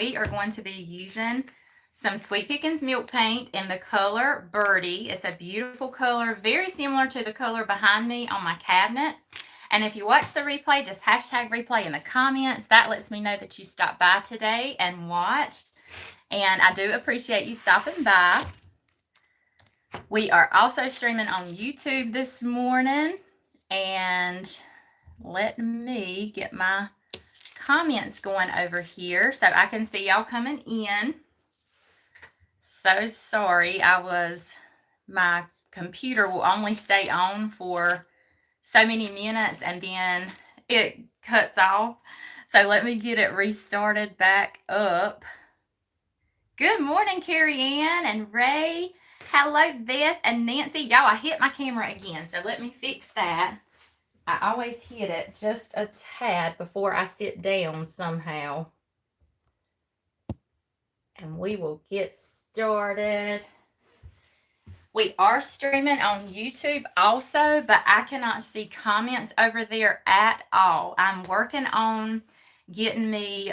we are going to be using some Sweet Pickins milk paint in the color Birdie. It's a beautiful color, very similar to the color behind me on my cabinet. And if you watch the replay, just hashtag replay in the comments. That lets me know that you stopped by today and watched. And I do appreciate you stopping by. We are also streaming on YouTube this morning. And let me get my comments going over here so I can see y'all coming in. So sorry, my computer will only stay on for so many minutes and then it cuts off. So let me get it restarted back up. Good morning, Carrie Ann and Ray. Hello, Beth and Nancy. Y'all, I hit my camera again, so let me fix that. I always hit it just a tad before I sit down somehow. And we will get started. We are streaming on YouTube also, but I cannot see comments over there at all. I'm working on getting me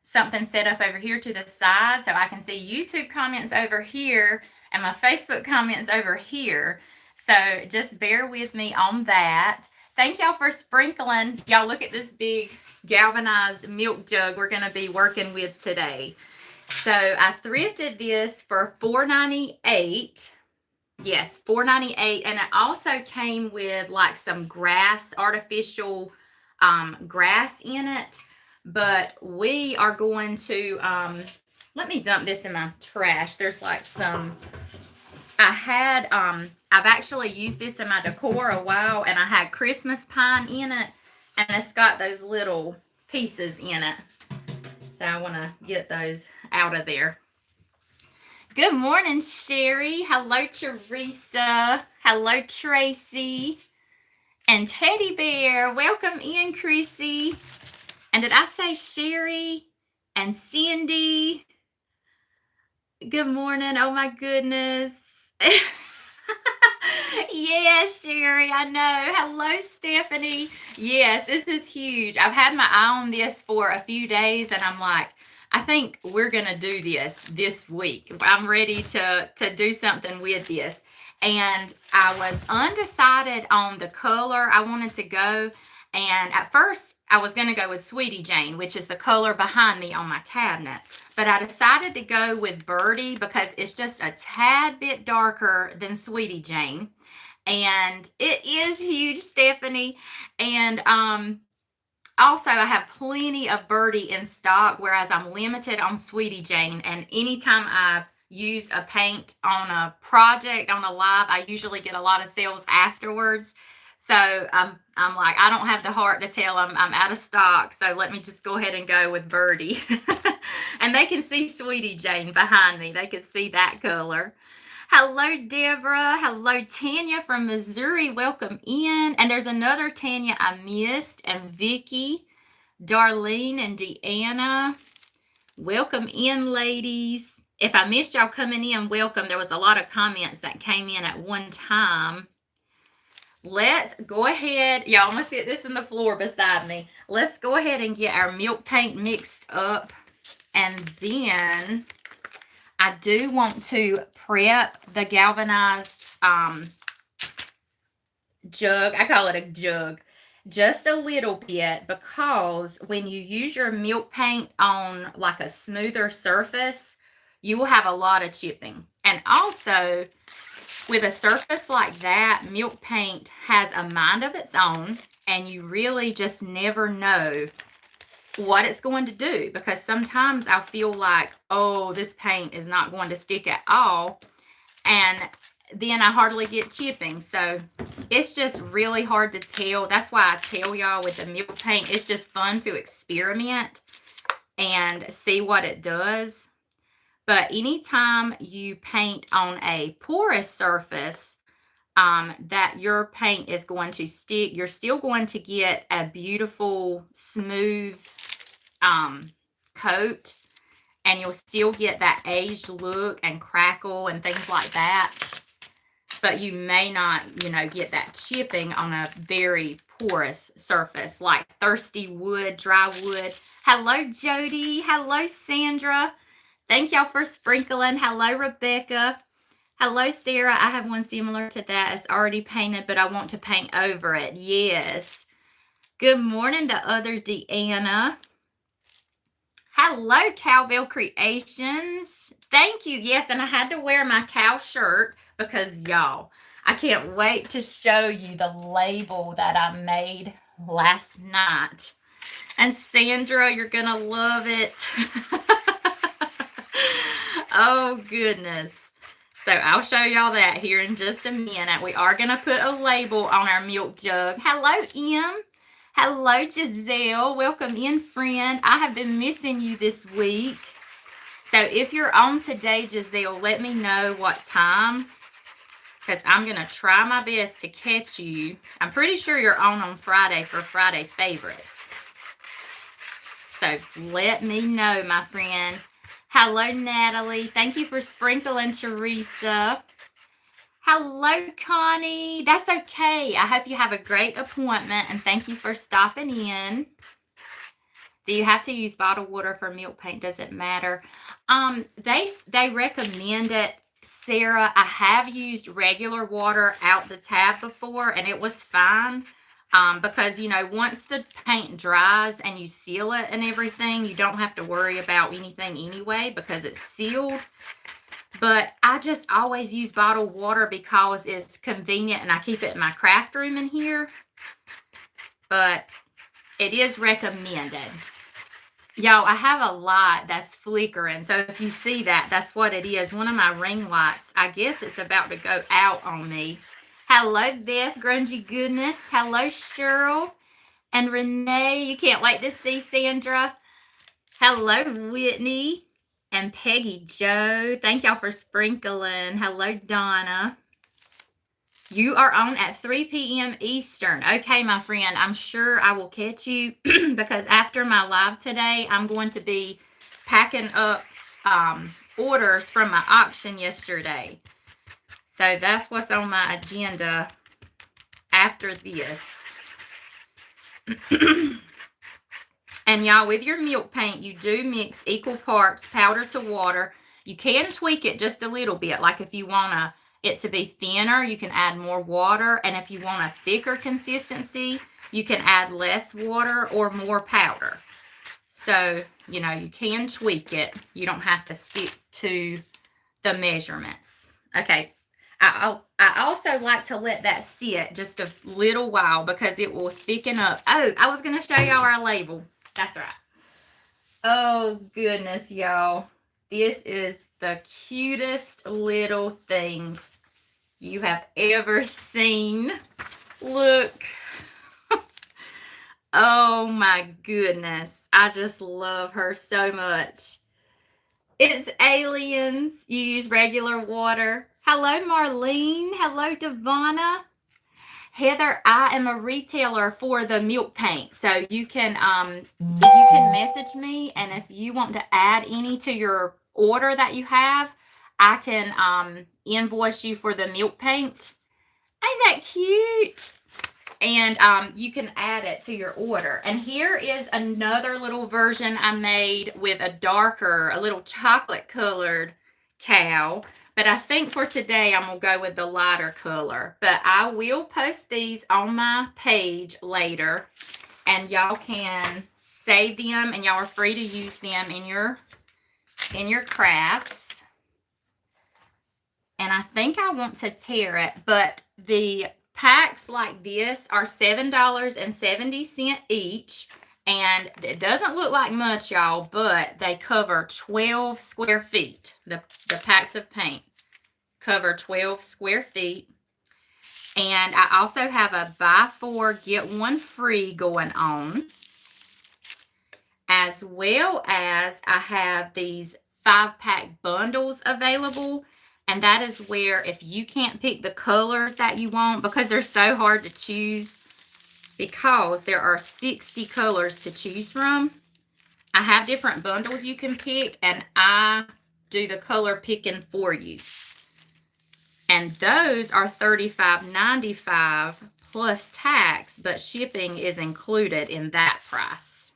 something set up over here to the side so I can see YouTube comments over here and my Facebook comments over here. So just bear with me on that. Thank y'all for sprinkling. Y'all look at this big galvanized milk jug we're going to be working with today. So I thrifted this for $4.98. Yes, $4.98. And it also came with like some grass, artificial grass in it. But we are going to, let me dump this in my trash. There's like some, I've actually used this in my decor a while, and I had Christmas pine in it, and it's got those little pieces in it. So I want to get those out of there. Good morning, Sherry. Hello, Teresa. Hello, Tracy. And Teddy Bear. Welcome in, Chrissy. And did I say Sherry and Cindy? Good morning. Oh, my goodness. Yes, Sherry, I know. Hello, Stephanie. Yes, this is huge. I've had my eye on this for a few days, and I'm like, I think we're going to do this week. I'm ready to do something with this. And I was undecided on the color I wanted to go. And at first, I was going to go with Sweetie Jane, which is the color behind me on my cabinet. But I decided to go with Birdie because it's just a tad bit darker than Sweetie Jane. And it is huge, Stephanie. And also, I have plenty of Birdie in stock, whereas I'm limited on Sweetie Jane. And anytime I use a paint on a project, on a live, I usually get a lot of sales afterwards. So I'm like, I don't have the heart to tell them I'm out of stock. So let me just go ahead and go with Birdie. And they can see Sweetie Jane behind me. They can see that color. Hello, Deborah. Hello, Tanya from Missouri. Welcome in. And there's another Tanya I missed. And Vicky, Darlene, and Deanna. Welcome in, ladies. If I missed y'all coming in, welcome. There was a lot of comments that came in at one time. Let's go ahead. Y'all, I'm going to sit this in the floor beside me. Let's go ahead and get our milk paint mixed up. And then I do want to prep the galvanized jug. I call it a jug. Just a little bit, because when you use your milk paint on like a smoother surface, you will have a lot of chipping. And also, with a surface like that, milk paint has a mind of its own, and you really just never know what it's going to do, because sometimes I feel like, oh, this paint is not going to stick at all, and then I hardly get chipping. So it's just really hard to tell. That's why I tell y'all with the milk paint, it's just fun to experiment and see what it does. But anytime you paint on a porous surface, that your paint is going to stick, you're still going to get a beautiful, smooth coat, and you'll still get that aged look and crackle and things like that. But you may not, get that chipping on a very porous surface, like thirsty wood, dry wood. Hello, Jody. Hello, Sandra. Thank y'all for sprinkling. Hello, Rebecca. Hello, Sarah. I have one similar to that. It's already painted, but I want to paint over it. Yes. Good morning, the other Deanna. Hello, Cowbell Creations. Thank you. Yes, and I had to wear my cow shirt because, y'all, I can't wait to show you the label that I made last night. And Sandra, you're going to love it. Oh, goodness. So I'll show y'all that here in just a minute. We are going to put a label on our milk jug. Hello, Em. Hello, Giselle. Welcome in, friend. I have been missing you this week. So if you're on today, Giselle, let me know what time, because I'm going to try my best to catch you. I'm pretty sure you're on Friday for Friday Favorites. So let me know, my friend. Hello, Natalie. Thank you for sprinkling, Teresa. Hello, Connie. That's okay. I hope you have a great appointment, and thank you for stopping in. Do you have to use bottled water for milk paint? Does it matter? They recommend it, Sarah. I have used regular water out the tap before, and it was fine. Because, you know, once the paint dries and you seal it and everything, you don't have to worry about anything anyway because it's sealed. But I just always use bottled water because it's convenient and I keep it in my craft room in here. But it is recommended. Y'all, I have a light that's flickering. So if you see that, that's what it is. One of my ring lights, I guess it's about to go out on me. Hello, Beth, Grungy Goodness. Hello, Cheryl. And Renee, you can't wait to see Sandra. Hello, Whitney. And Peggy Joe, thank y'all for sprinkling. Hello, Donna. You are on at 3 p.m. Eastern. Okay, my friend, I'm sure I will catch you because after my live today, I'm going to be packing up orders from my auction yesterday. So that's what's on my agenda after this. And y'all, with your milk paint, you do mix equal parts powder to water. You can tweak it just a little bit. Like if you want it to be thinner, you can add more water. And if you want a thicker consistency, you can add less water or more powder. So, you know, you can tweak it. You don't have to stick to the measurements. Okay. I also like to let that sit just a little while because it will thicken up. Oh, I was going to show y'all our label. That's right. Oh, goodness, y'all. This is the cutest little thing you have ever seen. Look. Oh, my goodness. I just love her so much. It's aliens. You use regular water. Hello, Marlene. Hello, Devonna. Heather, I am a retailer for the milk paint. So you can message me, and if you want to add any to your order that you have, I can invoice you for the milk paint. Ain't that cute? And you can add it to your order. And here is another little version I made with a little chocolate colored cow. But I think for today, I'm going to go with the lighter color. But I will post these on my page later. And y'all can save them. And y'all are free to use them in your crafts. And I think I want to tear it. But the packs like this are $7.70 each. And it doesn't look like much, y'all, but they cover 12 square feet. The packs of paint cover 12 square feet. And I also have a buy 4, get 1 free going on. As well as I have these 5-pack bundles available. And that is where if you can't pick the colors that you want, because they're so hard to choose, because there are 60 colors to choose from. I have different bundles you can pick, and I do the color picking for you. And those are $35.95 plus tax, but shipping is included in that price.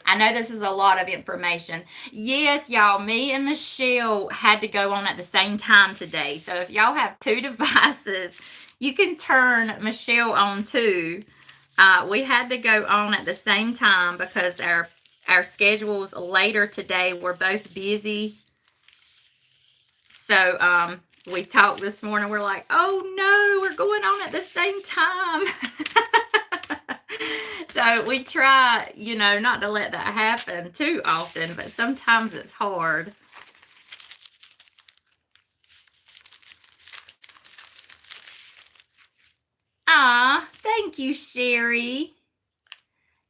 I know this is a lot of information. Yes, y'all, me and Michelle had to go on at the same time today. So if y'all have two devices, you can turn Michelle on too. We had to go on at the same time because our schedules later today were both busy. So we talked this morning. We're like, oh no, we're going on at the same time. So we try, you know, not to let that happen too often, but sometimes it's hard. Ah, thank you, Sherry.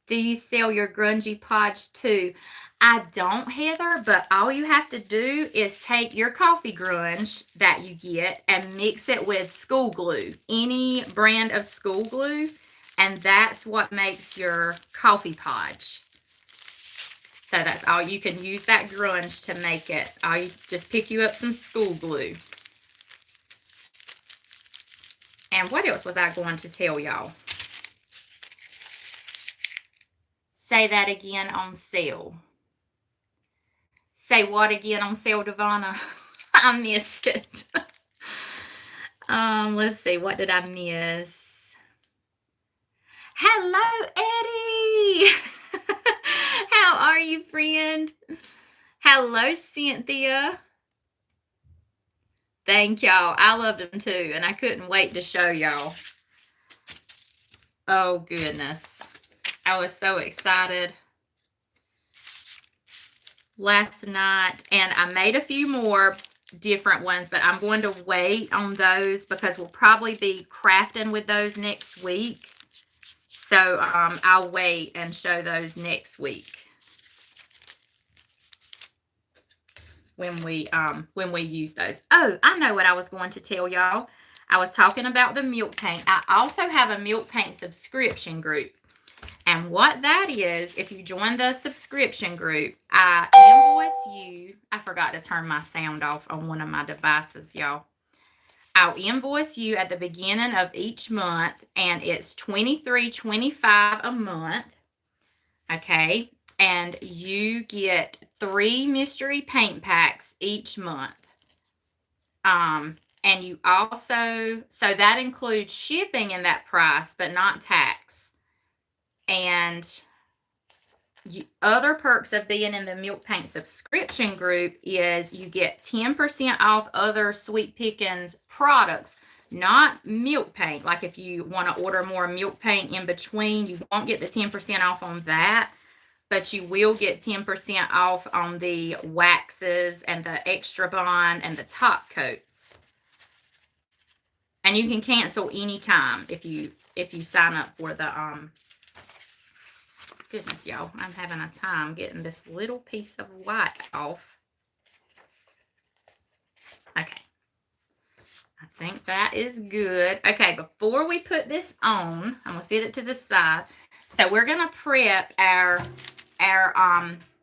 Do you sell your grungy podge too? I don't, Heather, but all you have to do is take your coffee grunge that you get and mix it with school glue, any brand of school glue, and that's what makes your coffee podge. So that's all. You can use that grunge to make it. You just pick you up some school glue. And what else was I going to tell y'all? Say that again on sale. Say what again on sale, Devonna? I missed it. Let's see. What did I miss? Hello, Eddie. How are you, friend? Hello, Cynthia. Thank y'all. I love them too, and I couldn't wait to show y'all. Oh, goodness. I was so excited last night, and I made a few more different ones, but I'm going to wait on those because we'll probably be crafting with those next week. So I'll wait and show those next week when we use those. Oh, I know what I was going to tell y'all. I was talking about the milk paint. I also have a milk paint subscription group. And what that is, if you join the subscription group, I invoice you. I forgot to turn my sound off on one of my devices, y'all. I'll invoice you at the beginning of each month, and it's $23.25 a month. Okay, and you get 3 mystery paint packs each month. And you also, so that includes shipping in that price, but not tax. And other perks of being in the Milk Paint subscription group is you get 10% off other Sweet Pickins products, not milk paint. Like if you want to order more milk paint in between, you won't get the 10% off on that, but you will get 10% off on the waxes and the extra bond and the top coats. And you can cancel anytime if you sign up for the goodness, y'all, I'm having a time getting this little piece of white off. Okay. I think that is good. Okay, before we put this on, I'm going to set it to the side. So we're going to prep our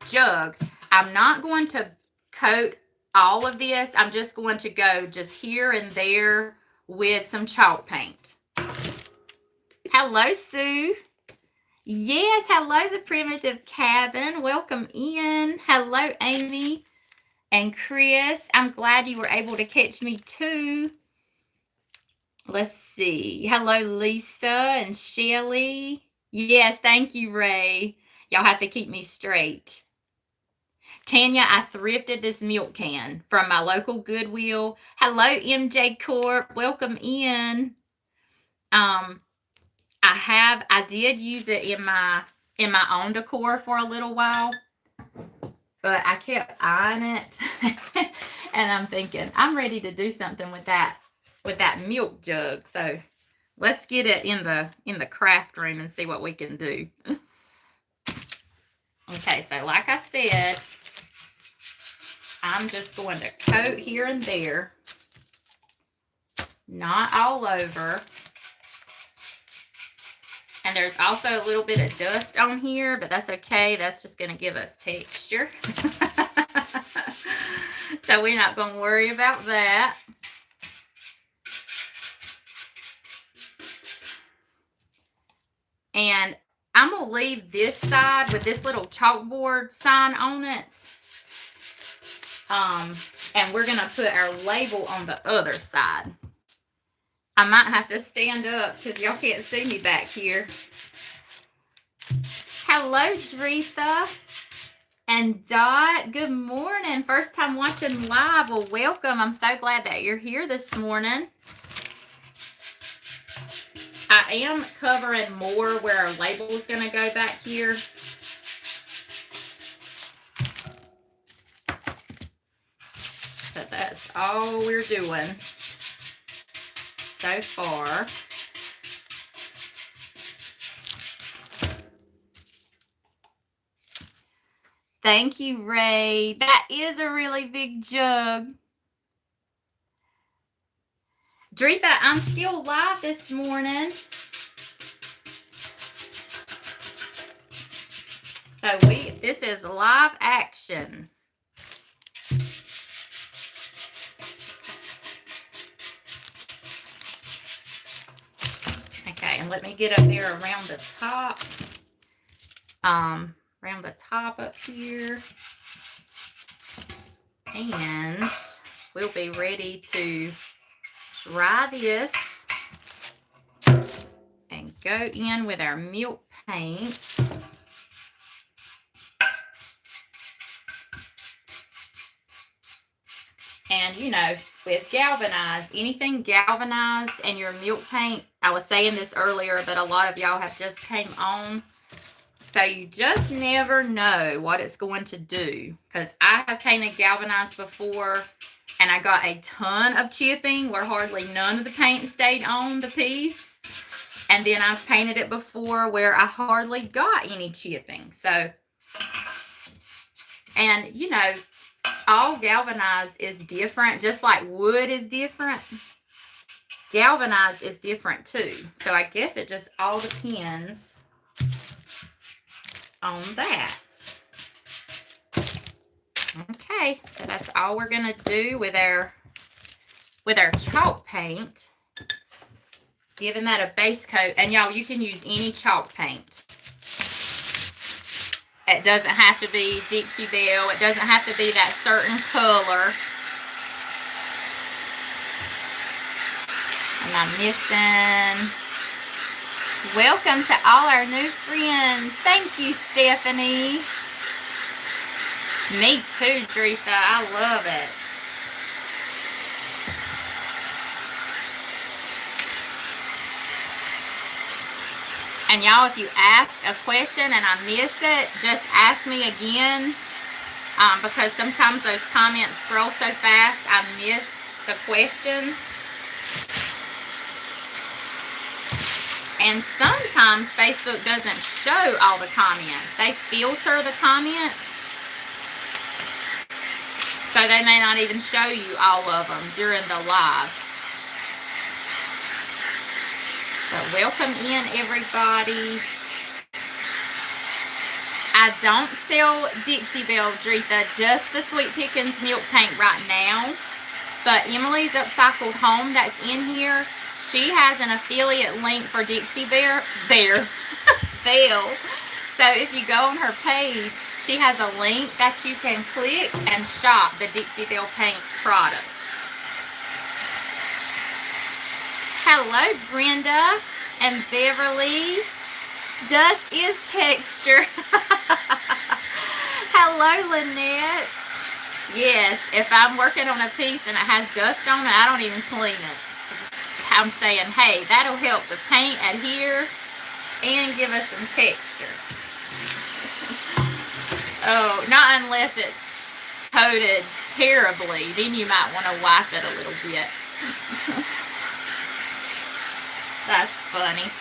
jug. I'm not going to coat all of this. I'm just going to go just here and there with some chalk paint. Hello, Sue. Yes, hello, the Primitive Cabin. Welcome in. Hello, Amy and Chris. I'm glad you were able to catch me too. Let's see. Hello, Lisa and Shelly. Yes, thank you, Ray. Y'all have to keep me straight. Tanya, I thrifted this milk can from my local Goodwill. Hello, MJ Corp. Welcome in. I did use it in my own decor for a little while, but I kept eyeing it and I'm thinking I'm ready to do something with that milk jug. So let's get it in the craft room and see what we can do. Okay, so like I said, I'm just going to coat here and there, not all over. And there's also a little bit of dust on here, but that's okay. That's just going to give us texture. So we're not going to worry about that. And I'm going to leave this side with this little chalkboard sign on it. And we're going to put our label on the other side. I might have to stand up because y'all can't see me back here. Hello, Dretha and Dot. Good morning. First time watching live. Well, welcome. I'm so glad that you're here this morning. I am covering more where our label is going to go back here. But that's all we're doing so far. Thank you, Ray. That is a really big jug. Dretha, I'm still live this morning. So this is live action. Okay, and let me get up there around the top. Around the top up here. And we'll be ready to dry this and go in with our milk paint. And you know, with galvanized, anything galvanized and your milk paint, I was saying this earlier, but a lot of y'all have just came on. So you just never know what it's going to do. Because I have painted galvanized before and I got a ton of chipping where hardly none of the paint stayed on the piece. And then I've painted it before where I hardly got any chipping. So, and you know, all galvanized is different, just like wood is different. Galvanized is different too. So I guess it just all depends on that. Okay, so that's all we're gonna do with our chalk paint. Giving that a base coat, and y'all, you can use any chalk paint. It doesn't have to be Dixie Belle. It doesn't have to be that certain color. Am I missing? Welcome to all our new friends. Thank you, Stephanie. Me too, Dretha. I love it. And y'all, if you ask a question and I miss it, just ask me again. Because sometimes those comments scroll so fast, I miss the questions. And sometimes Facebook doesn't show all the comments. They filter the comments. So they may not even show you all of them during the live. So welcome in, everybody. I don't sell Dixie Belle, Dretha, just the Sweet Pickins milk paint right now. But Emily's Upcycled Home that's in here, she has an affiliate link for Dixie Belle. So if you go on her page, she has a link that you can click and shop the Dixie Belle paint products. Hello, Brenda and Beverly. Dust is texture. Hello, Lynette. Yes, if I'm working on a piece and it has dust on it, I don't even clean it. I'm saying, hey, that'll help the paint adhere and give us some texture. Oh, not unless it's coated terribly. Then you might want to wipe it a little bit. That's funny.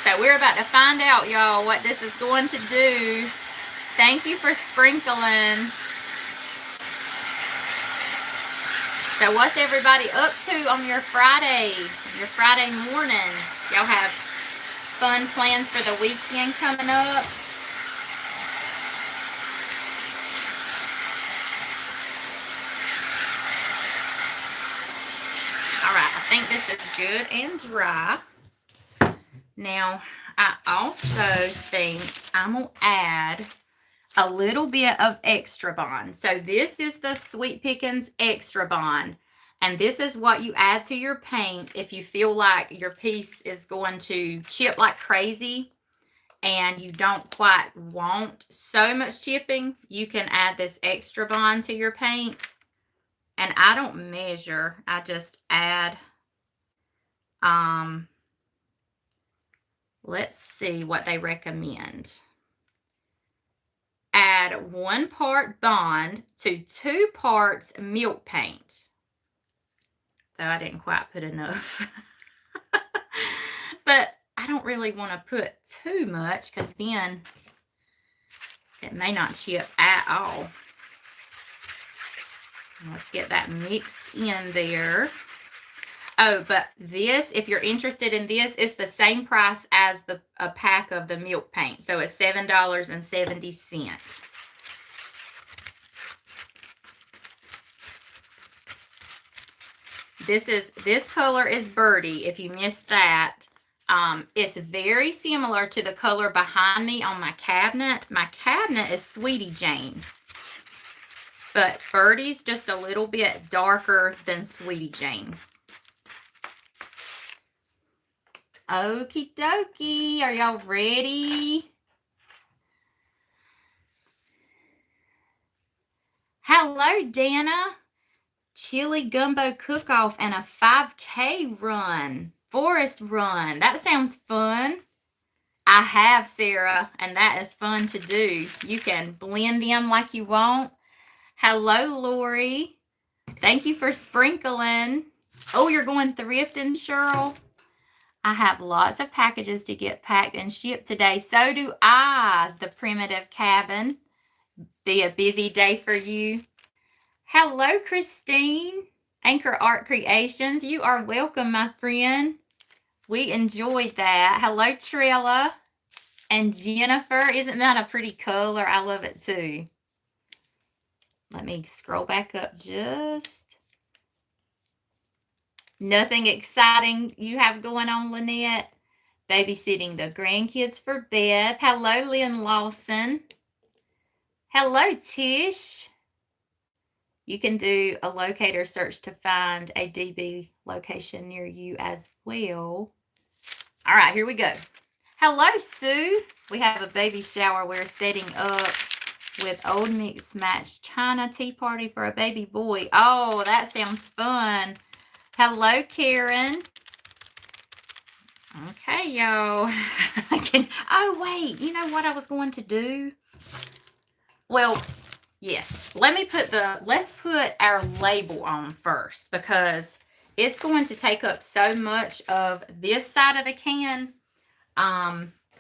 So we're about to find out, y'all, what this is going to do. Thank you for sprinkling. So what's everybody up to on your Friday morning? Y'all have fun plans for the weekend coming up? All right, I is good and dry. Now, I also think I'm going to add a little bit of Extra Bond. So this is the Sweet Pickins Extra Bond. And this is what you add to your paint if you feel like your piece is going to chip like crazy and you don't quite want so much chipping. You can add this Extra Bond to your paint. And I don't measure. I just add, let's see what they recommend. Add 1 part Bond to 2 parts milk paint. So I didn't quite put enough. But I don't really want to put too much because then it may not chip at all. Let's get that mixed in there. Oh, but this, if you're interested in this, it's the same price as a pack of the milk paint. So it's $7.70. This color is Birdie, if you missed that. It's very similar to the color behind me on my cabinet. My cabinet is Sweetie Jane. But Birdie's just a little bit darker than Sweetie Jane. Okie dokie. Are y'all ready? Hello, Dana. Chili gumbo cook-off and a 5K run. Forest run. That sounds fun. I have, Sarah, and that is fun to do. You can blend them like you want. Hello, Lori. Thank you for sprinkling. Oh, you're going thrifting, Cheryl? I have lots of packages to get packed and shipped today. So do I, the Primitive Cabin. Be a busy day for you. Hello, Christine. Anchor Art Creations. You are welcome, my friend. We enjoyed that. Hello, Trella. And Jennifer. Isn't that a pretty color? I love it too. Let me scroll back up just. Nothing exciting you have going on, Lynette? Babysitting the grandkids for bed. Hello, Lynn Lawson. Hello, Tish. You can do a locator search to find a DB location near you as well. All right, here we go. Hello, Sue. We have a baby shower we're setting up with old mix match China tea party for a baby boy. Oh, that sounds fun. Hello, Karen. Okay, y'all. Oh, wait. You know what I was going to do? Well, yes. Let's put our label on first because it's going to take up so much of this side of the can.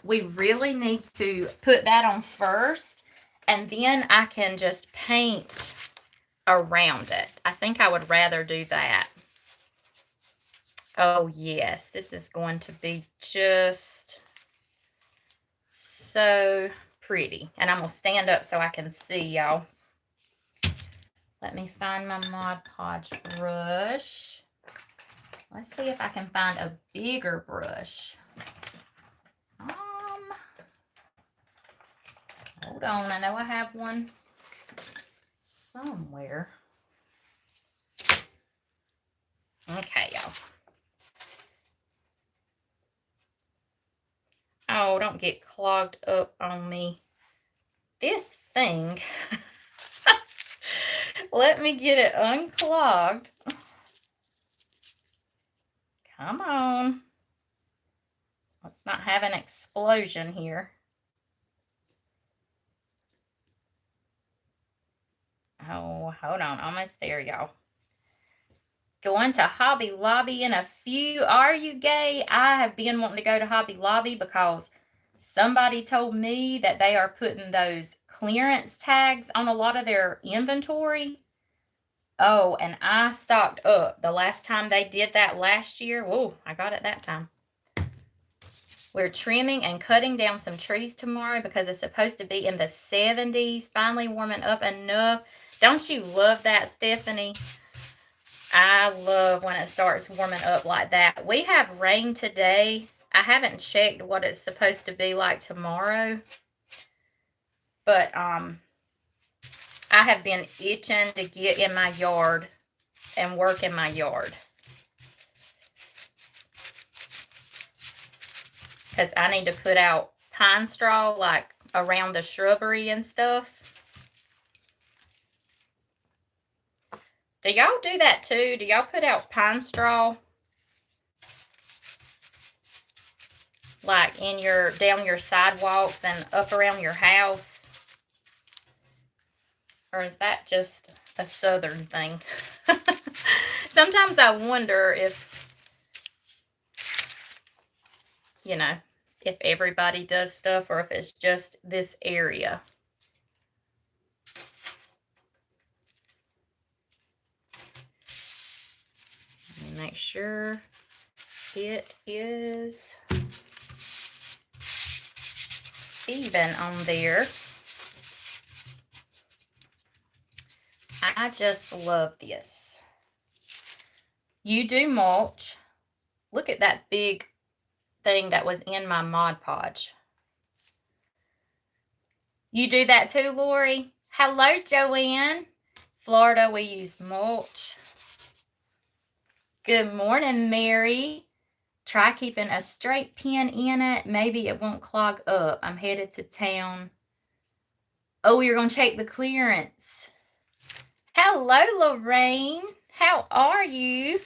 We really need to put that on first. And then I can just paint around it. I think I would rather do that. Oh, yes. This is going to be just so pretty. And I'm going to stand up so I can see y'all. Let me find my Mod Podge brush. Let's see if I can find a bigger brush. Hold on, I know I have one somewhere. Okay, y'all. Oh, don't get clogged up on me. This thing. Let me get it unclogged. Come on. Let's not have an explosion here. Oh, hold on. Almost there, y'all. Going to Hobby Lobby in a few. Are you gay? I have been wanting to go to Hobby Lobby because somebody told me that they are putting those clearance tags on a lot of their inventory. Oh, and I stocked up the last time they did that last year. Whoa, I got it that time. We're trimming and cutting down some trees tomorrow because it's supposed to be in the 70s. Finally warming up enough. Don't you love that, Stephanie? I love when it starts warming up like that. We have rain today. I haven't checked what it's supposed to be like tomorrow. But I have been itching to get in my yard and work in my yard. Because I need to put out pine straw like around the shrubbery and stuff. Do y'all do that too? Do y'all put out pine straw? Like in down your sidewalks and up around your house? Or is that just a southern thing? Sometimes I wonder if, you know, if everybody does stuff or if it's just this area. Let me make sure it is even on there. I just love this. You do mulch. Look at that big thing that was in my Mod Podge. You do that too, Lori? Hello, Joanne. Florida, we use mulch. Good morning, Mary. Try keeping a straight pin in it. Maybe it won't clog up. I'm headed to town. Oh, you're going to check the clearance. Hello, Lorraine. How are you?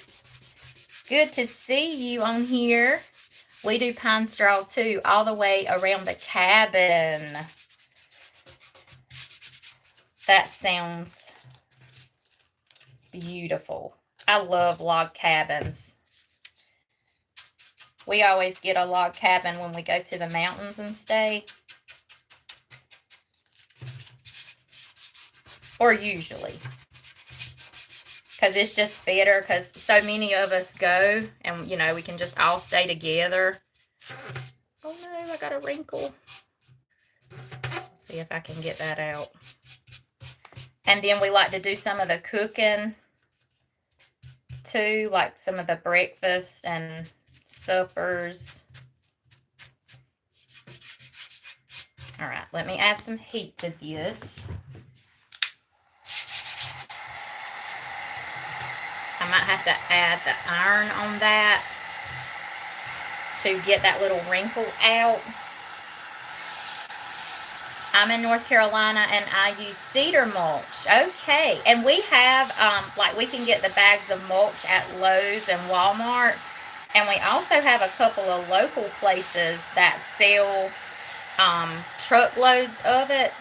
Good to see you on here. We do pine straw too, all the way around the cabin. That sounds beautiful. I love log cabins. We always get a log cabin when we go to the mountains and stay. Or usually. Because it's just better because so many of us go and, you know, we can just all stay together. Oh no, I got a wrinkle. Let's see if I can get that out. And then we like to do some of the cooking too, like some of the breakfast and suppers. All right, let me add some heat to this. I might have to add the iron on that to get that little wrinkle out. I'm in North Carolina and I use cedar mulch. Okay, and we have, like we can get the bags of mulch at Lowe's and Walmart. And we also have a couple of local places that sell truckloads of it.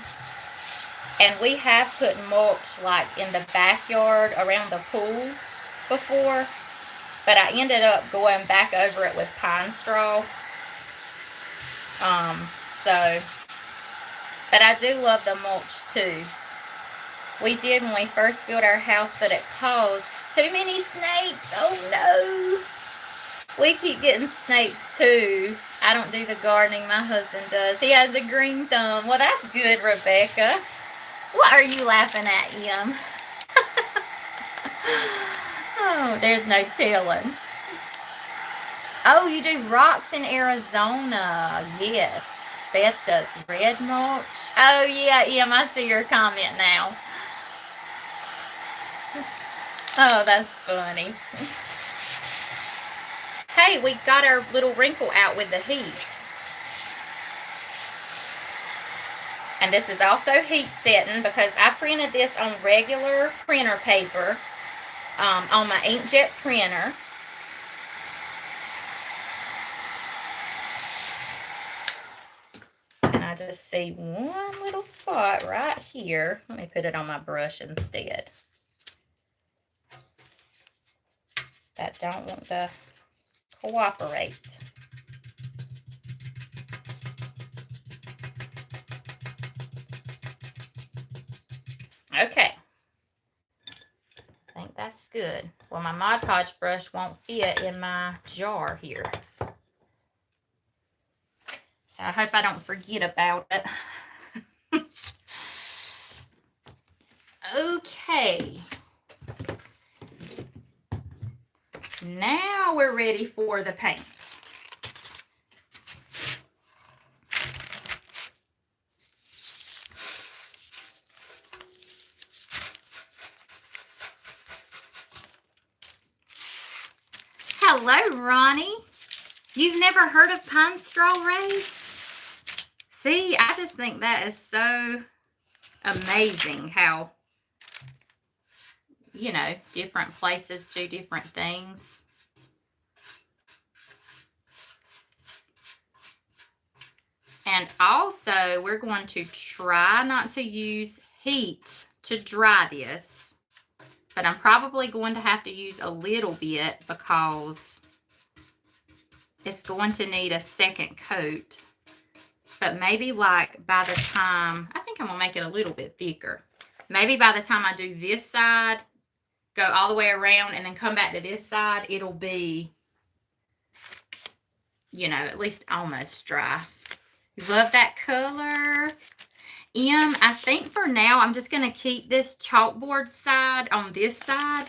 And we have put mulch like in the backyard around the pool before. But I ended up going back over it with pine straw. But I do love the mulch too. We did when we first built our house, but it caused too many snakes. Oh no. We keep getting snakes too. I don't do the gardening. My husband does. He has a green thumb. Well, that's good, Rebecca. What are you laughing at, Em? Oh, there's no telling. Oh, you do rocks in Arizona. Yes. Beth does red mulch. Oh, yeah, Em, I see your comment now. Oh, that's funny. Hey, we got our little wrinkle out with the heat. And this is also heat setting because I printed this on regular printer paper on my inkjet printer. And I just see one little spot right here. Let me put it on my brush instead. That don't want to cooperate. Okay. I think that's good. Well, my Mod Podge brush won't fit in my jar here. So I hope I don't forget about it. Okay. Now we're ready for the paint. Hello, Ronnie. You've never heard of pine straw, Ray? See, I just think that is so amazing how, you know, different places do different things. And also, we're going to try not to use heat to dry this. But I'm probably going to have to use a little bit because it's going to need a second coat. But maybe like by the time, I think I'm going to make it a little bit thicker. Maybe by the time I do this side, go all the way around and then come back to this side, it'll be, you know, at least almost dry. Love that color. I think for now, I'm just going to keep this chalkboard side on this side.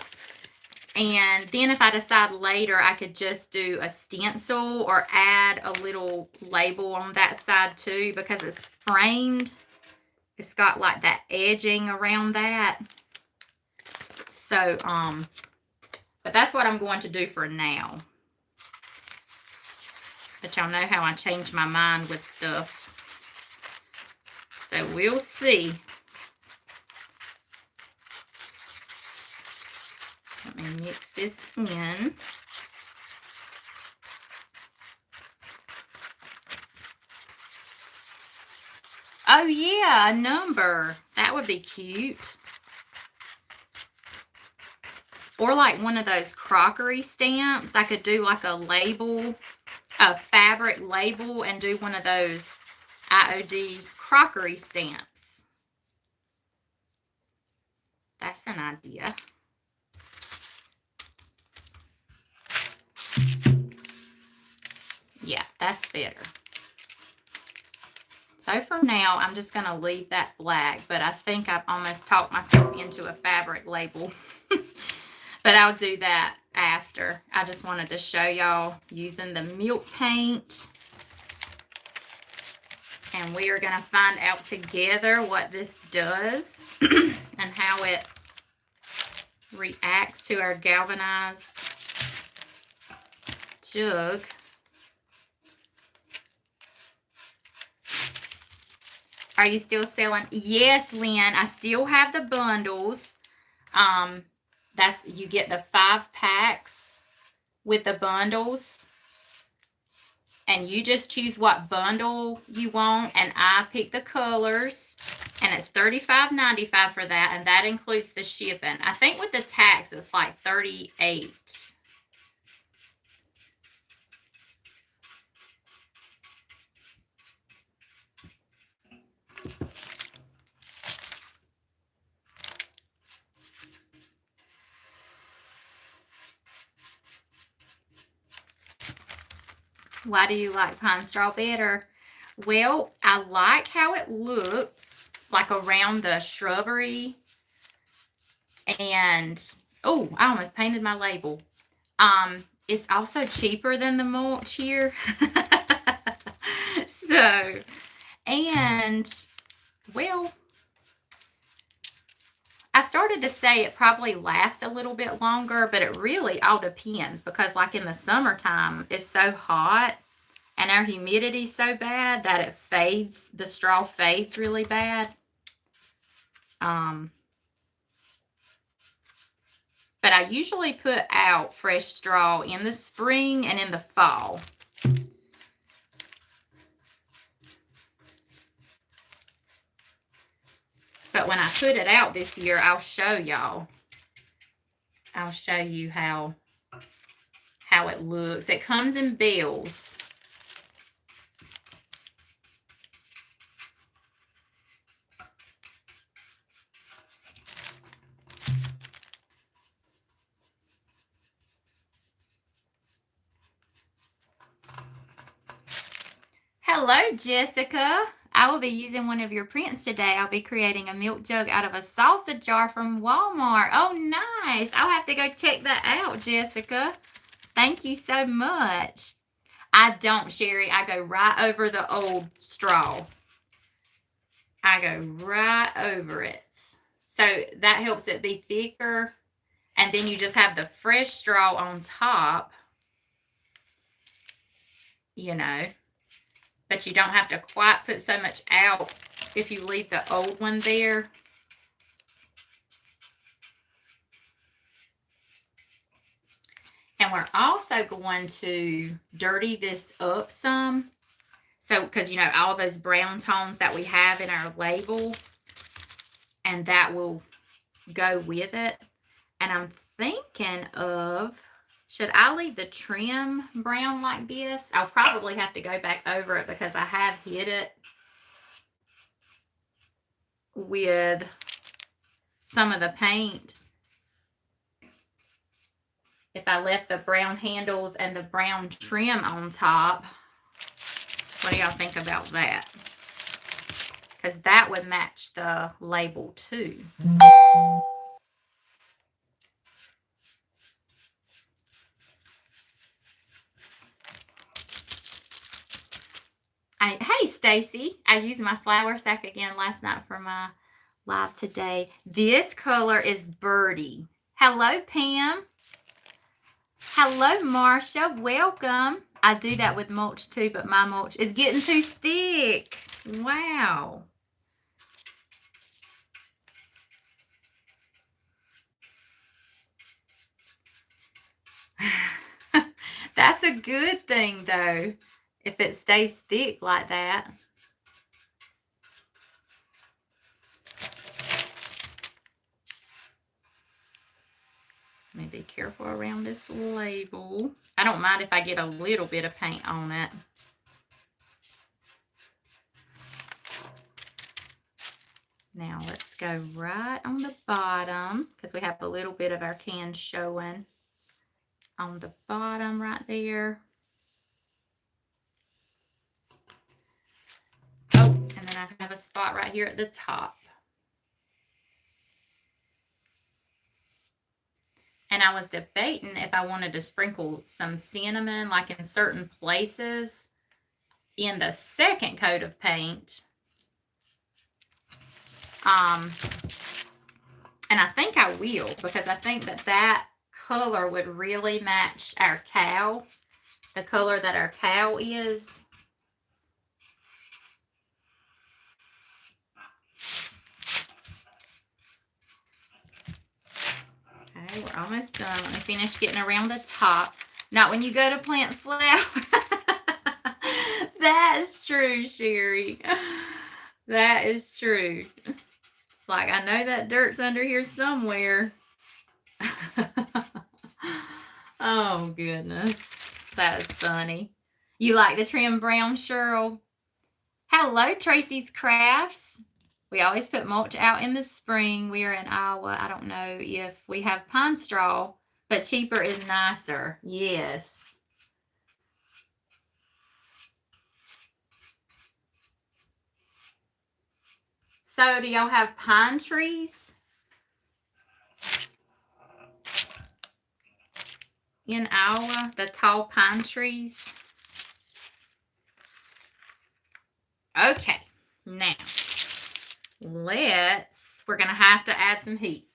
And then if I decide later, I could just do a stencil or add a little label on that side too, because it's framed. It's got like that edging around that. So, but that's what I'm going to do for now. But y'all know how I change my mind with stuff. So we'll see. Let me mix this in. Oh yeah, a number. That would be cute. Or like one of those crockery stamps. I could do like a label, a fabric label, and do one of those IOD crockery stamps. That's an idea. Yeah, that's better. So for now, I'm just going to leave that black, but I think I've almost talked myself into a fabric label. But I'll do that after. I just wanted to show y'all using the milk paint. And we are going to find out together what this does and how it reacts to our galvanized jug. Are you still selling? Yes, Lynn, I still have the bundles. You get the 5 packs with the bundles. And you just choose what bundle you want, and I pick the colors, and it's $35.95 for that, and that includes the shipping. I think with the tax, it's like $38. Why do you like pine straw better? Well, I like how it looks, like around the shrubbery. And, oh, I almost painted my label. It's also cheaper than the mulch here. So, and, well, I started to say it probably lasts a little bit longer, but it really all depends, because like in the summertime, it's so hot and our humidity is so bad that it fades, the straw fades really bad. But I usually put out fresh straw in the spring and in the fall. But when I put it out this year, I'll show y'all. I'll show you how it looks. It comes in bales. Hello, Jessica. I will be using one of your prints today. I'll be creating a milk jug out of a salsa jar from Walmart. Oh, nice. I'll have to go check that out, Jessica. Thank you so much. I don't, Sherry. I go right over the old straw. I go right over it. So that helps it be thicker. And then you just have the fresh straw on top, you know. But you don't have to quite put so much out if you leave the old one there. And we're also going to dirty this up some. So, because, you know, all those brown tones that we have in our label, and that will go with it. And I'm thinking of, should I leave the trim brown like this? I'll probably have to go back over it because I have hit it with some of the paint. If I left the brown handles and the brown trim on top, what do y'all think about that? Because that would match the label too. Hey, Stacy, I used my flour sack again last night for my live today. This color is Birdie. Hello, Pam. Hello, Marsha. Welcome. I do that with mulch too, but my mulch is getting too thick. Wow. That's a good thing, though, if it stays thick like that. Let me be careful around this label. I don't mind if I get a little bit of paint on it. Now let's go right on the bottom because we have a little bit of our can showing on the bottom right there. Oh, and then I have a spot right here at the top. And I was debating if I wanted to sprinkle some cinnamon, like in certain places, in the second coat of paint. And I think I will, because I think that that color would really match our cow, the color that our cow is. Okay, we're almost done. Let me finish getting around the top. Not when you go to plant flower. That's true, Sherry. That is true. It's like, I know that dirt's under here somewhere. Oh, goodness. That is funny. You like the trim brown, Cheryl? Hello, Tracy's Crafts. We always put mulch out in the spring. We are in Iowa. I don't know if we have pine straw, but cheaper is nicer. Yes. So do y'all have pine trees in Iowa? The tall pine trees? Okay. Now, we're going to have to add some heat.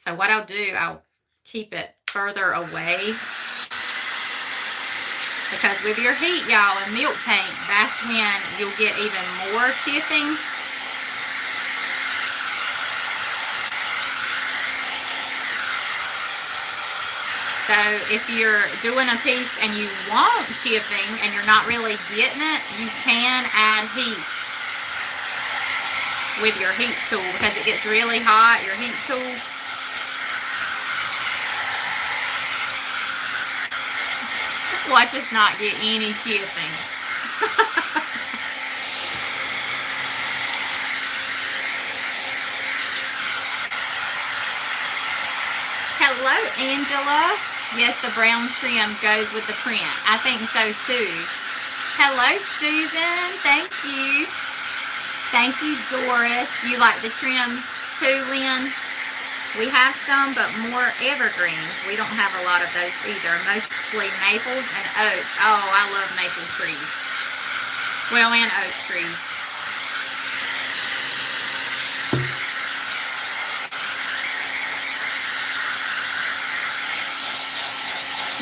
So what I'll do, I'll keep it further away. Because with your heat, y'all, and milk paint, that's when you'll get even more chipping. So if you're doing a piece and you want chipping and you're not really getting it, you can add heat with your heat tool because it gets really hot, your heat tool. Watch us not get any chipping. Hello, Angela. Yes, the brown trim goes with the print. I think so too. Hello, Susan. Thank you. Thank you, Doris. You like the trim too, Lynn? We have some, but more evergreens. We don't have a lot of those either. Mostly maples and oaks. Oh, I love maple trees. Well, and oak trees.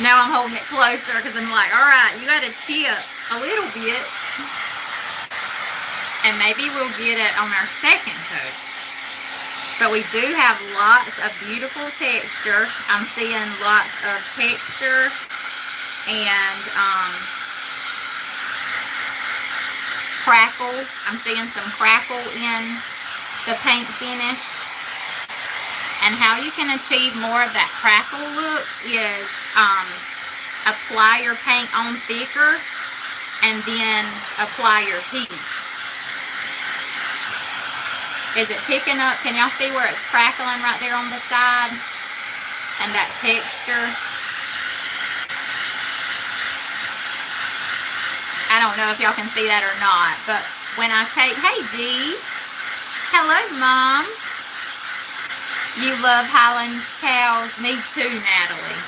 Now I'm holding it closer because I'm like, all right, you got to chip a little bit. And maybe we'll get it on our second coat. But we do have lots of beautiful texture. I'm seeing lots of texture and crackle. I'm seeing some crackle in the paint finish. And how you can achieve more of that crackle look is apply your paint on thicker and then apply your heat. Is it picking up? Can y'all see where it's crackling right there on the side? And that texture. I don't know if y'all can see that or not, but when I take, hey Dee, hello Mom. You love Highland cows? Me too, Natalie.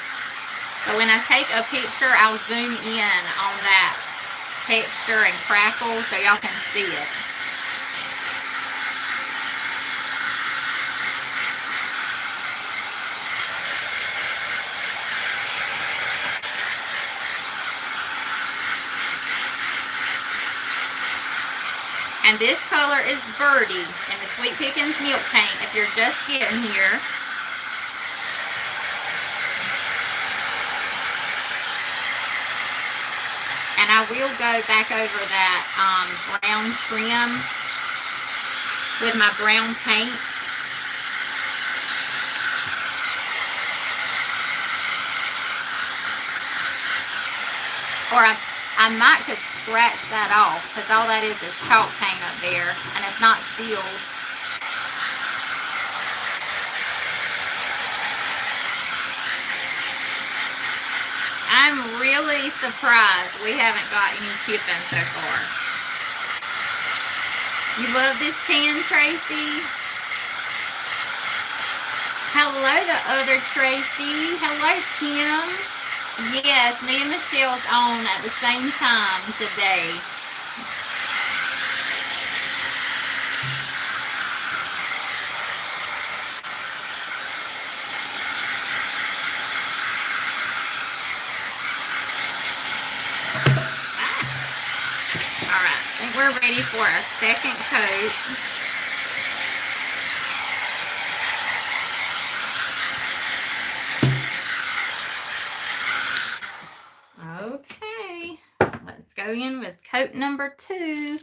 But when I take a picture, I'll zoom in on that texture and crackle so y'all can see it. And this color is Birdie in the Sweet Pickins Milk Paint if you're just getting here. And I will go back over that brown trim with my brown paint. Or I might could scratch that off because all that is chalk paint up there and it's not sealed. I'm really surprised we haven't got any chipping so far. You love this can, Tracy? Hello, the other Tracy. Hello, Kim. Yes, me and Michelle's on at the same time today. All right, I think we're ready for our second coat. Okay, let's go in with coat number 2.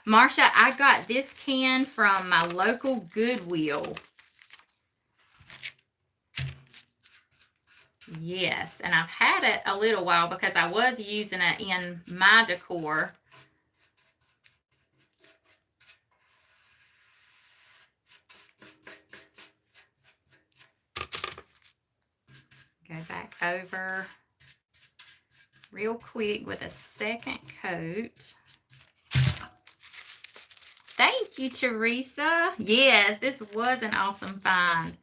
Marsha, I got this can from my local Goodwill. Yes, and I've had it a little while because I was using it in my decor. Go back over real quick with a second coat. Thank you, Teresa. Yes, this was an awesome find.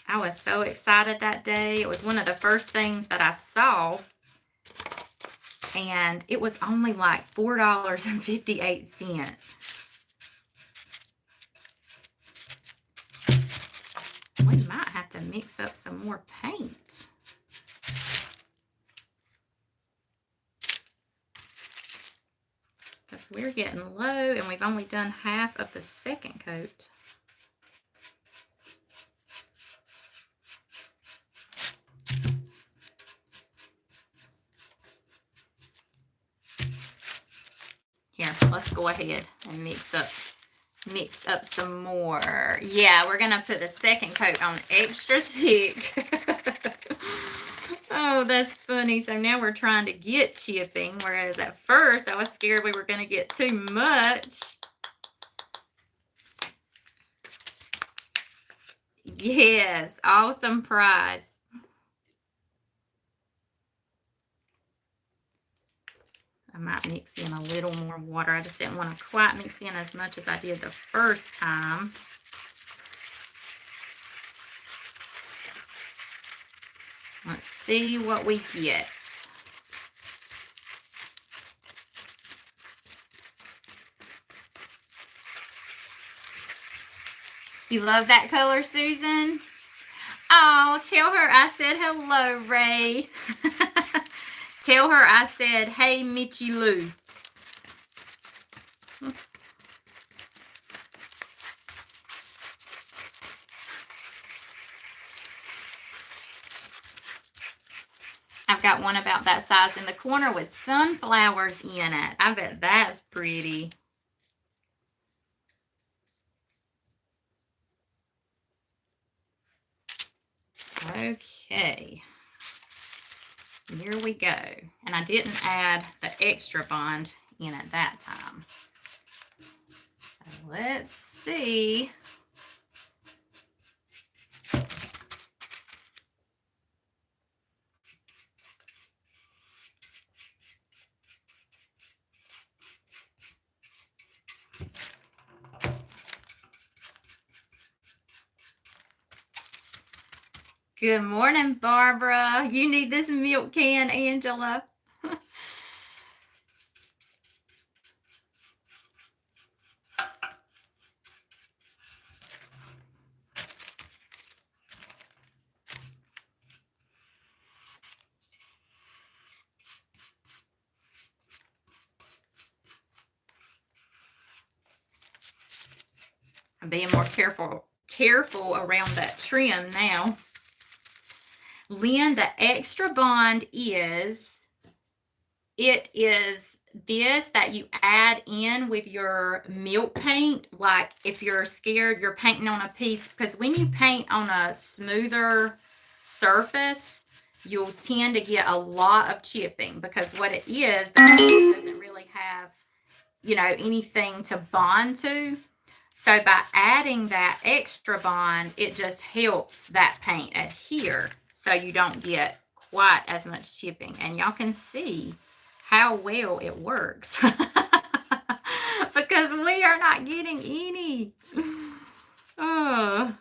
I was so excited that day. It was one of the first things that I saw. And it was only like $4.58. We might have to mix up some more paint. Because we're getting low and we've only done half of the second coat. Here, let's go ahead and mix up some more. Yeah, we're gonna put the second coat on extra thick. Oh, that's funny. So now we're trying to get chipping, whereas at first I was scared we were gonna get too much. Yes, awesome prize. I might mix in a little more water. I just didn't want to quite mix in as much as I did the first time. see what we get. You love that color, Susan? Oh, tell her I said hello, Ray. Tell her I said, hey, Mitchie Lou. I've got one about that size in the corner with sunflowers in it. I bet that's pretty. Okay. Here we go. And I didn't add the extra bond in at that time. So let's see. Good morning, Barbara. You need this milk can, Angela. I'm being more careful around that trim now. Lynn, the extra bond is this that you add in with your milk paint. Like if you're scared you're painting on a piece, because when you paint on a smoother surface, you'll tend to get a lot of chipping, because what it is, the paint doesn't really have, you know, anything to bond to. So by adding that extra bond, it just helps that paint adhere, so you don't get quite as much chipping. And y'all can see how well it works because we are not getting any. Oh.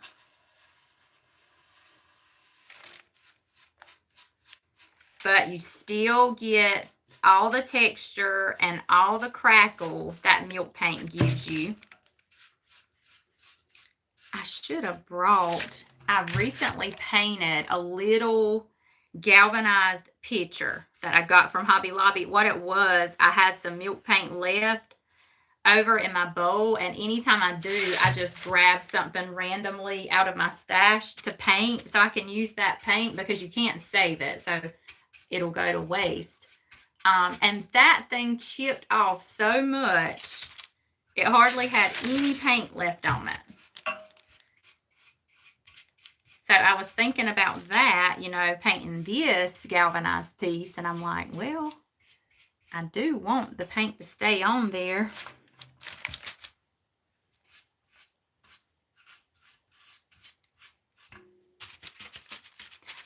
But you still get all the texture and all the crackle that milk paint gives you. I should have brought, I recently painted a little galvanized pitcher that I got from Hobby Lobby. What it was, I had some milk paint left over in my bowl, and anytime I do, I just grab something randomly out of my stash to paint, so I can use that paint, because you can't save it, so it'll go to waste. And that thing chipped off so much, it hardly had any paint left on it. So I was thinking about that, you know, painting this galvanized piece, and I'm like, well, I do want the paint to stay on there.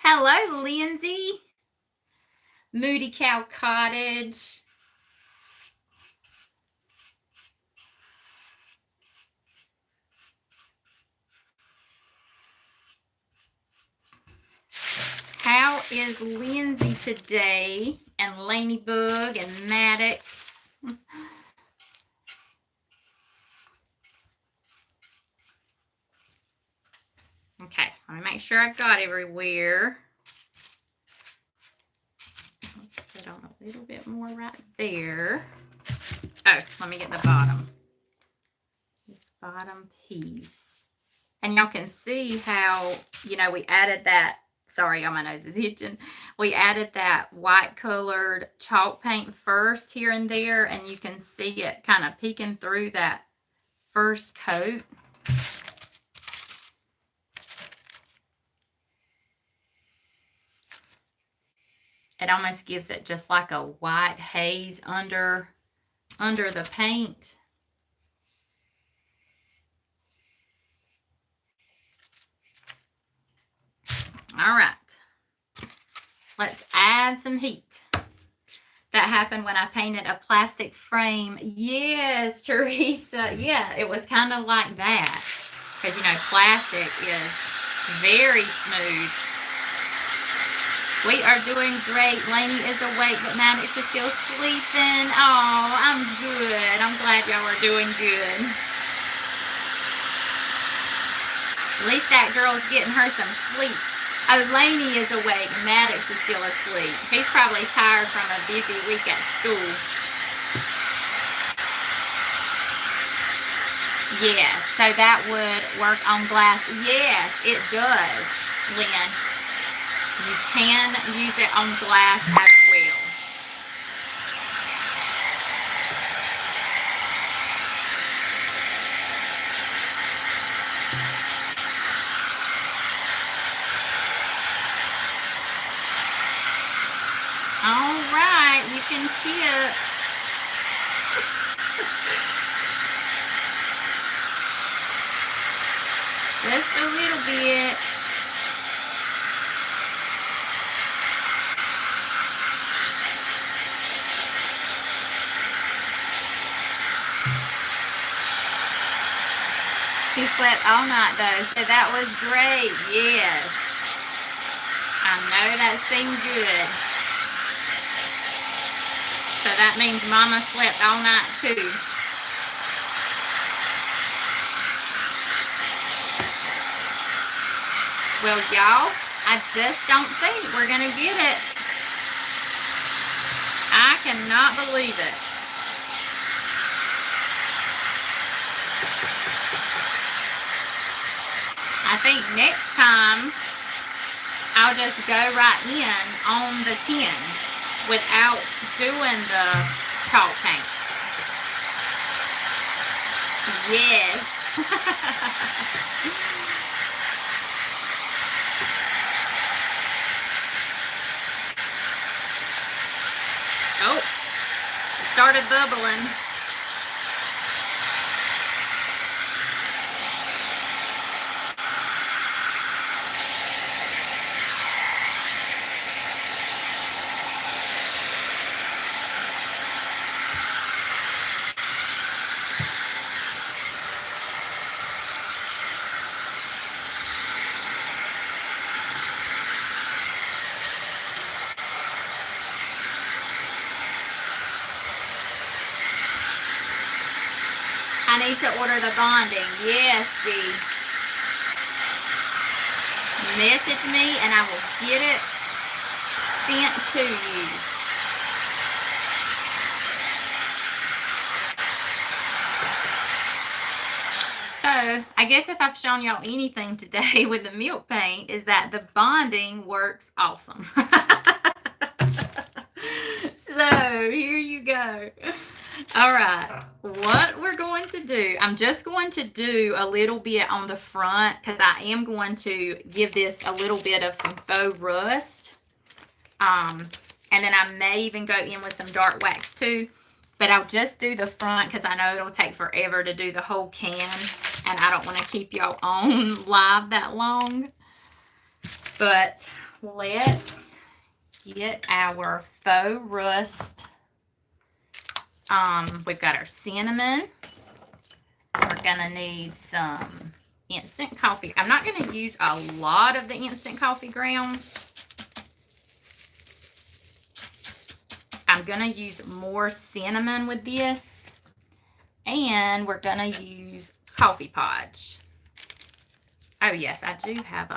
Hello, Lindsay. Moody Cow Cottage. How is Lindsay today? And Lanybug and Maddox. Okay, let me make sure I've got everywhere. Let's put on a little bit more right there. Oh, let me get the bottom. This bottom piece. And y'all can see how, you know, we added that. Sorry, my nose is itching. We added that white colored chalk paint first here and there, and you can see it kind of peeking through that first coat. It almost gives it just like a white haze under the paint. All right, let's add some heat. That happened when I painted a plastic frame. Yes, Teresa. Yeah, it was kind of like that. Because, you know, plastic is very smooth. We are doing great. Lainey is awake, but Maddox is still sleeping. Oh, I'm good. I'm glad y'all are doing good. At least that girl's getting her some sleep. Oh, Lainey is awake. Maddox is still asleep. He's probably tired from a busy week at school. Yes, so that would work on glass. Yes, it does, Lynn. You can use it on glass as well. All right, you can chip. Just a little bit. She slept all night though, so that was great. Yes. I know that seemed good. So that means Mama slept all night too. Well, y'all, I just don't think we're going to get it. I cannot believe it. I think next time I'll just go right in on the tin without doing the chalk paint. Yes. Oh, it started bubbling. I need to order the bonding. Yes, Dee. Message me and I will get it sent to you. So, I guess if I've shown y'all anything today with the milk paint is that the bonding works awesome. So, here you go. All right, what we're going to do, I'm just going to do a little bit on the front because I am going to give this a little bit of some faux rust. And then I may even go in with some dark wax too. But I'll just do the front because I know it'll take forever to do the whole can. And I don't want to keep y'all on live that long. But let's get our faux rust. We've got our cinnamon. We're going to need some instant coffee. I'm not going to use a lot of the instant coffee grounds. I'm going to use more cinnamon with this. And we're going to use coffee podge. Oh, yes, I do have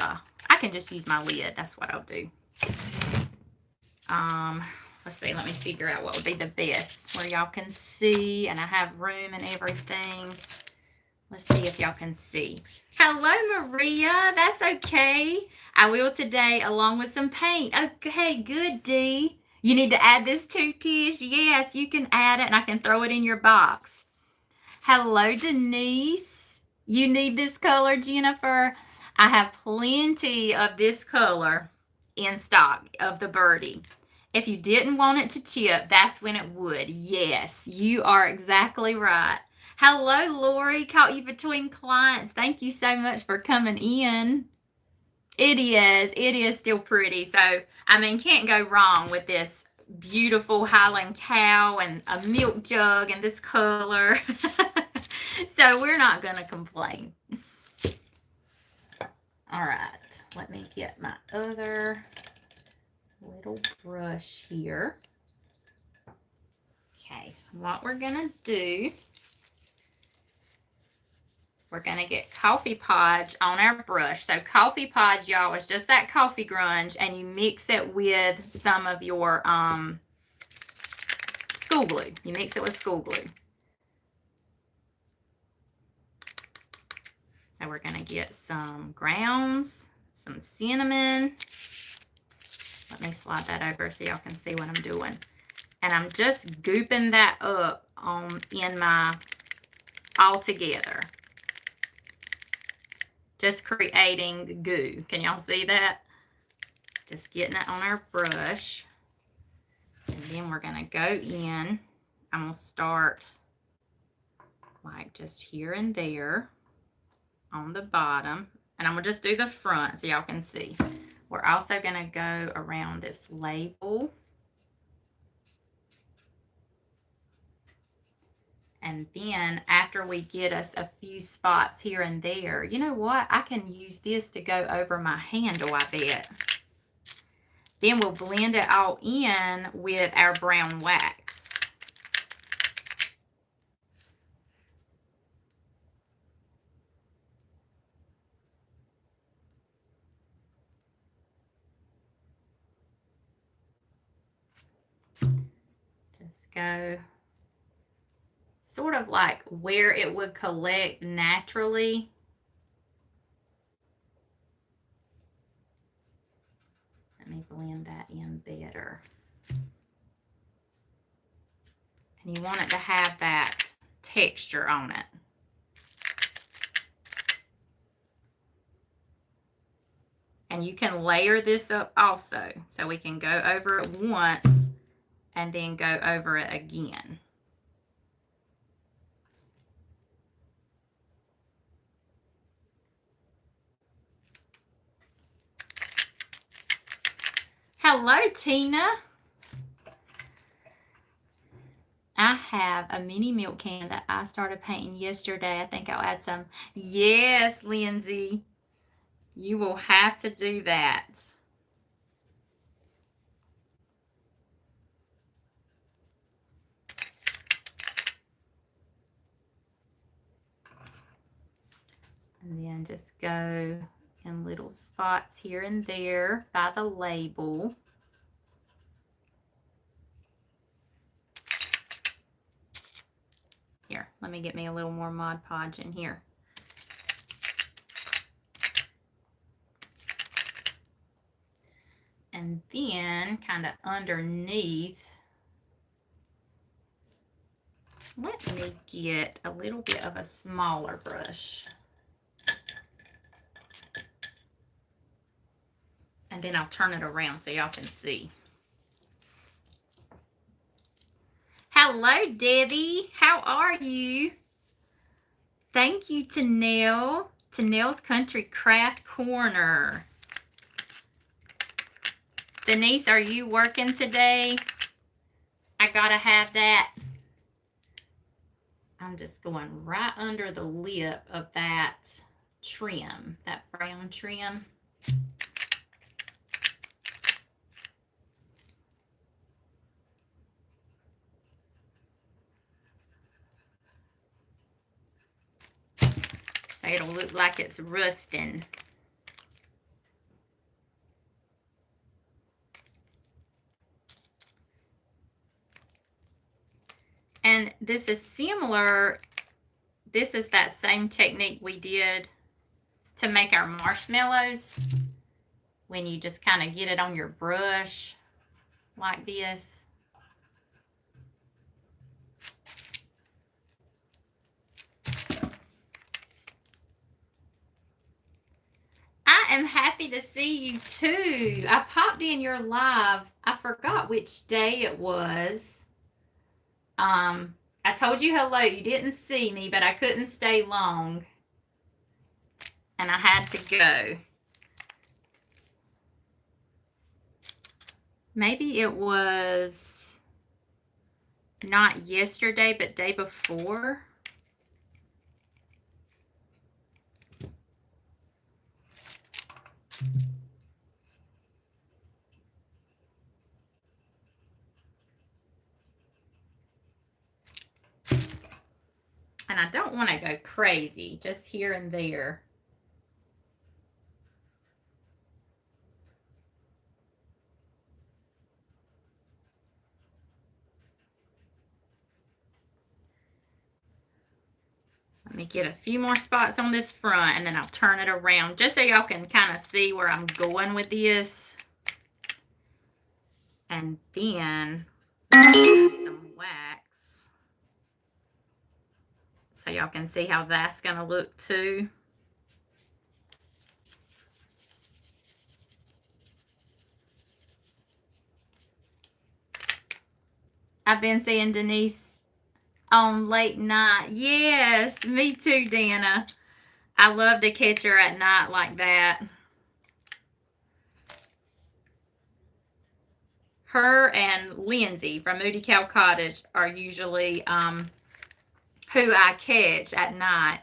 I can just use my lid. That's what I'll do. Let's see. Let me figure out what would be the best where y'all can see and I have room and everything. Let's see if y'all can see. Hello, Maria. That's okay. I will today along with some paint. Okay, good, Dee. You need to add this too, Tish. Yes, you can add it and I can throw it in your box. Hello, Denise. You need this color, Jennifer. I have plenty of this color in stock of the birdie. If you didn't want it to chip, that's when it would. Yes, you are exactly right. Hello, Lori. Caught you between clients. Thank you so much for coming in. It is still pretty. So, I mean, can't go wrong with this beautiful Highland cow and a milk jug and this color. So, we're not going to complain. All right. Let me get my other little brush here. Okay, what we're gonna do, we're gonna get Coffee Podge on our brush. So Coffee Podge, y'all, is just that coffee grunge, and you mix it with some of your school glue. You mix it with school glue. So we're gonna get some grounds, some cinnamon. Let me slide that over so y'all can see what I'm doing. And I'm just gooping that up in my all together. Just creating goo. Can y'all see that? Just getting it on our brush. And then we're gonna go in. I'm gonna start like just here and there on the bottom. And I'm gonna just do the front so y'all can see. We're also gonna go around this label. And then after we get us a few spots here and there, you know what? I can use this to go over my handle, I bet. Then we'll blend it all in with our brown wax. Just go sort of like where it would collect naturally. Let me blend that in better. And you want it to have that texture on it. And you can layer this up also. So we can go over it once and then go over it again. Hello, Tina. I have a mini milk can that I started painting yesterday. I think I'll add some. Yes, Lindsay. You will have to do that. And then just go in little spots here and there by the label. Here, let me get me a little more Mod Podge in here. And then kind of underneath, let me get a little bit of a smaller brush. And then I'll turn it around so y'all can see. Hello, Debbie. How are you? Thank you, Tanel. Tanel's Country Craft Corner. Denise, are you working today? I gotta have that. I'm just going right under the lip of that trim, that brown trim. So it'll look like it's rusting. And this is similar. This is that same technique we did to make our marshmallows. When you just kind of get it on your brush like this. I am happy to see you too. I popped in your live. I forgot which day it was. I told you hello. You didn't see me, but I couldn't stay long. And I had to go. Maybe it was not yesterday, but day before. and I don't want to go crazy, just here and there. Let me get a few more spots on this front, and then I'll turn it around just so y'all can kind of see where I'm going with this. And then some wax so y'all can see how that's going to look too. I've been seeing Denise on late night. Yes, me too, Dana. I love to catch her at night like that. Her and Lindsay from Moody Cow Cottage are usually who I catch at night.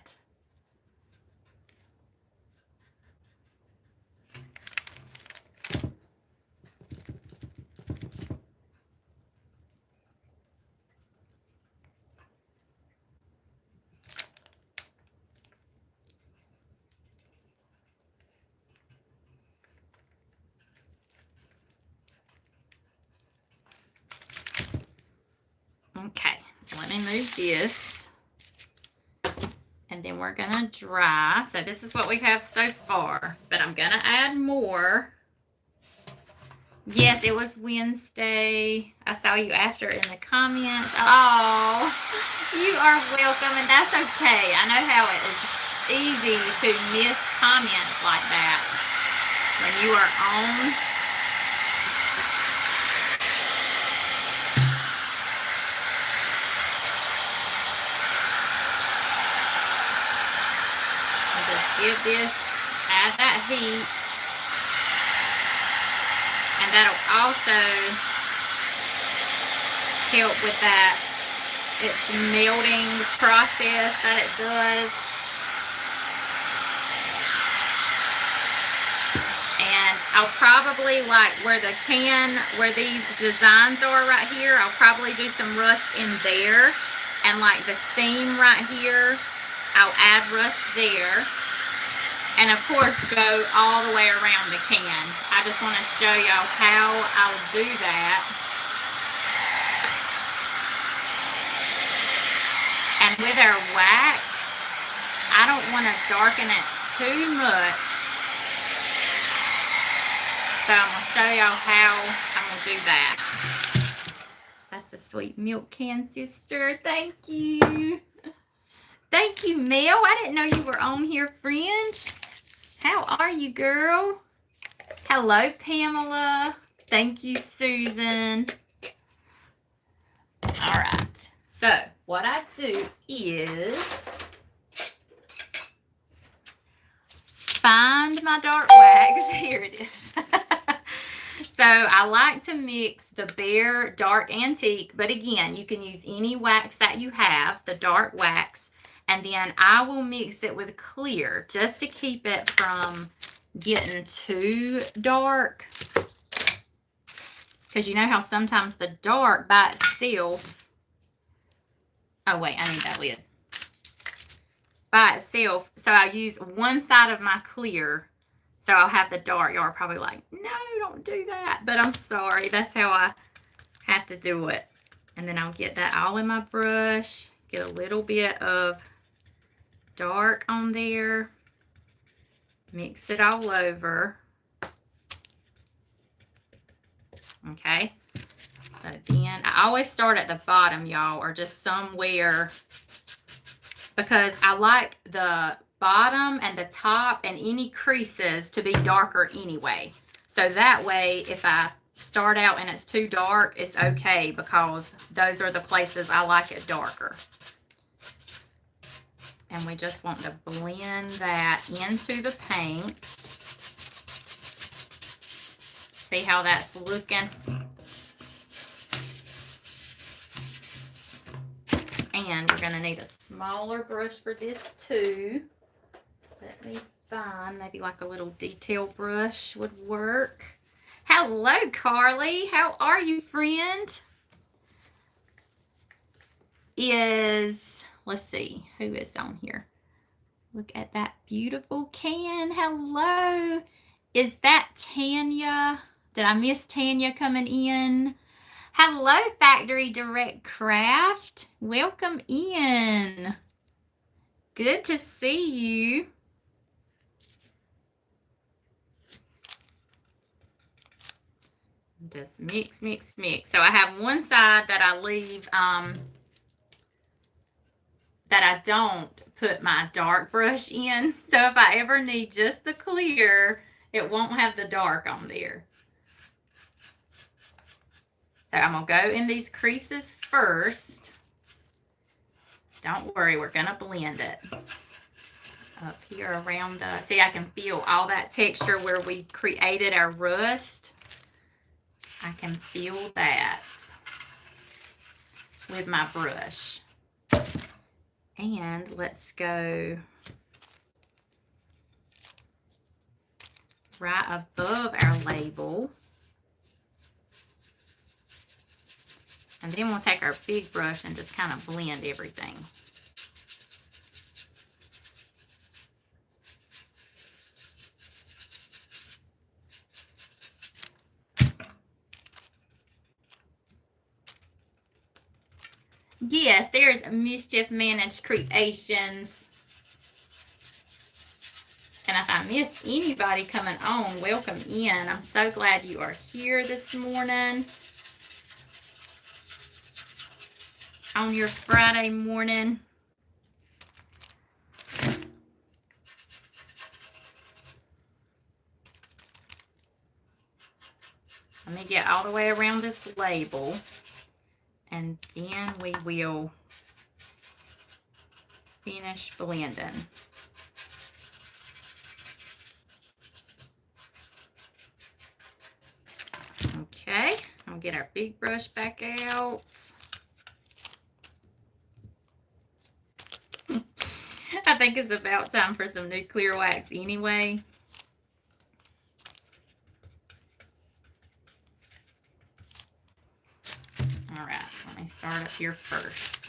Okay, so let me move this. And then we're gonna dry. So this is what we have so far, but I'm gonna add more. Yes, it was Wednesday. I saw you after in the comments. Oh, you are welcome, and that's okay. I know how it is easy to miss comments like that when you are on. Give this, add that heat, and that'll also help with that it's melting process that it does. And I'll probably, like where these designs are right here, I'll probably do some rust in there, and like the seam right here, I'll add rust there. And of course, go all the way around the can. I just want to show y'all how I'll do that. And with our wax, I don't want to darken it too much. So I'm going to show y'all how I'm going to do that. That's a sweet milk can, sister. Thank you. Thank you, Mel. I didn't know you were on here, friend. How are you, girl? Hello, Pamela. Thank you, Susan. All right. So what I do is find my dark wax. Here it is. So I like to mix the Bare Dark Antique, but again, you can use any wax that you have, the dark wax. And then I will mix it with clear just to keep it from getting too dark. Because you know how sometimes the dark by itself... Oh, wait, I need that lid. By itself. So I use one side of my clear. So I'll have the dark. Y'all are probably like, no, don't do that. But I'm sorry. That's how I have to do it. And then I'll get that all in my brush. Get a little bit of dark on there, mix it all over. Okay, so then I always start at the bottom, y'all, or just somewhere, because I like the bottom and the top and any creases to be darker anyway. So that way, if I start out and it's too dark, it's okay, because those are the places I like it darker. And we just want to blend that into the paint. See how that's looking? And we're going to need a smaller brush for this too. Let me find maybe like a little detail brush would work. Hello, Carly. How are you, friend? let's see, who is on here? Look at that beautiful can. Hello. Is that Tanya? Did I miss Tanya coming in? Hello, Factory Direct Craft. Welcome in. Good to see you. Just mix, mix, mix. So I have one side that I leave, that I don't put my dark brush in. So if I ever need just the clear, it won't have the dark on there. So I'm going to go in these creases first. Don't worry, we're going to blend it. Up here around the, see, I can feel all that texture where we created our rust. I can feel that with my brush. And let's go right above our label. And then we'll take our big brush and just kind of blend everything. Yes, there's Mischief Managed Creations. And if I missed anybody coming on, welcome in. I'm so glad you are here this morning. On your Friday morning. Let me get all the way around this label. And then we will finish blending. Okay, I'll get our big brush back out. I think it's about time for some new clear wax anyway. All right, let me start up here first.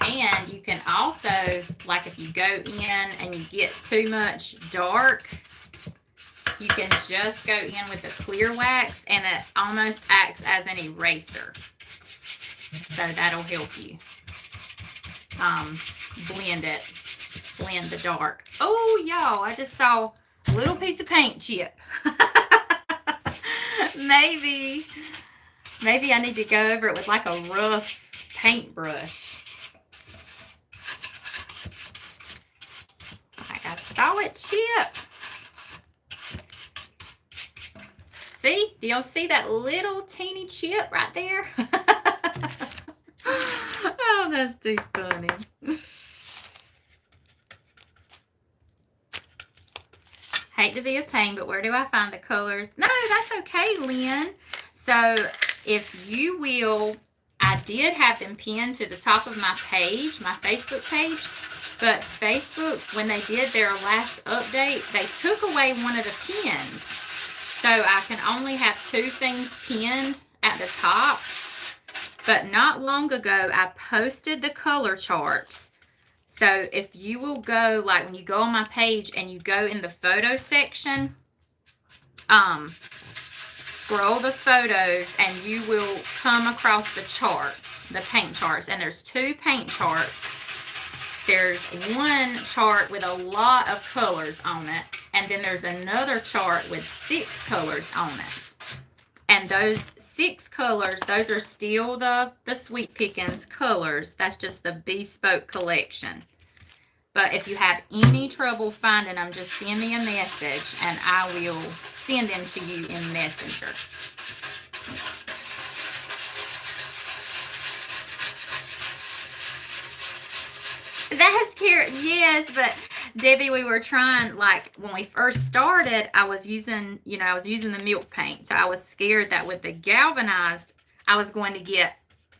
And you can also, like if you go in and you get too much dark, you can just go in with the clear wax and it almost acts as an eraser. So that'll help you blend the dark. Oh, y'all, I just saw a little piece of paint chip. Maybe I need to go over it with like a rough paintbrush. Like I saw it chip. See? Do y'all see that little teeny chip right there? Oh, that's too funny. Hate to be a pain, but where do I find the colors? No, that's okay, Lynn. So if you will, I did have them pinned to the top of my page, my Facebook page. But Facebook, when they did their last update, they took away one of the pins. So I can only have 2 things pinned at the top. But not long ago, I posted the color charts. So if you will go, like when you go on my page and you go in the photo section, scroll the photos and you will come across the charts, the paint charts. And there's 2 paint charts. There's one chart with a lot of colors on it. And then there's another chart with 6 colors on it. And those 6 colors, those are still the Sweet Pickins colors. That's just the Bespoke collection. But if you have any trouble finding them, just send me a message and I will send them to you in Messenger. That's carrot, yes, but Debbie, we were trying, like when we first started, I was using the milk paint. So I was scared that with the galvanized, I was going to get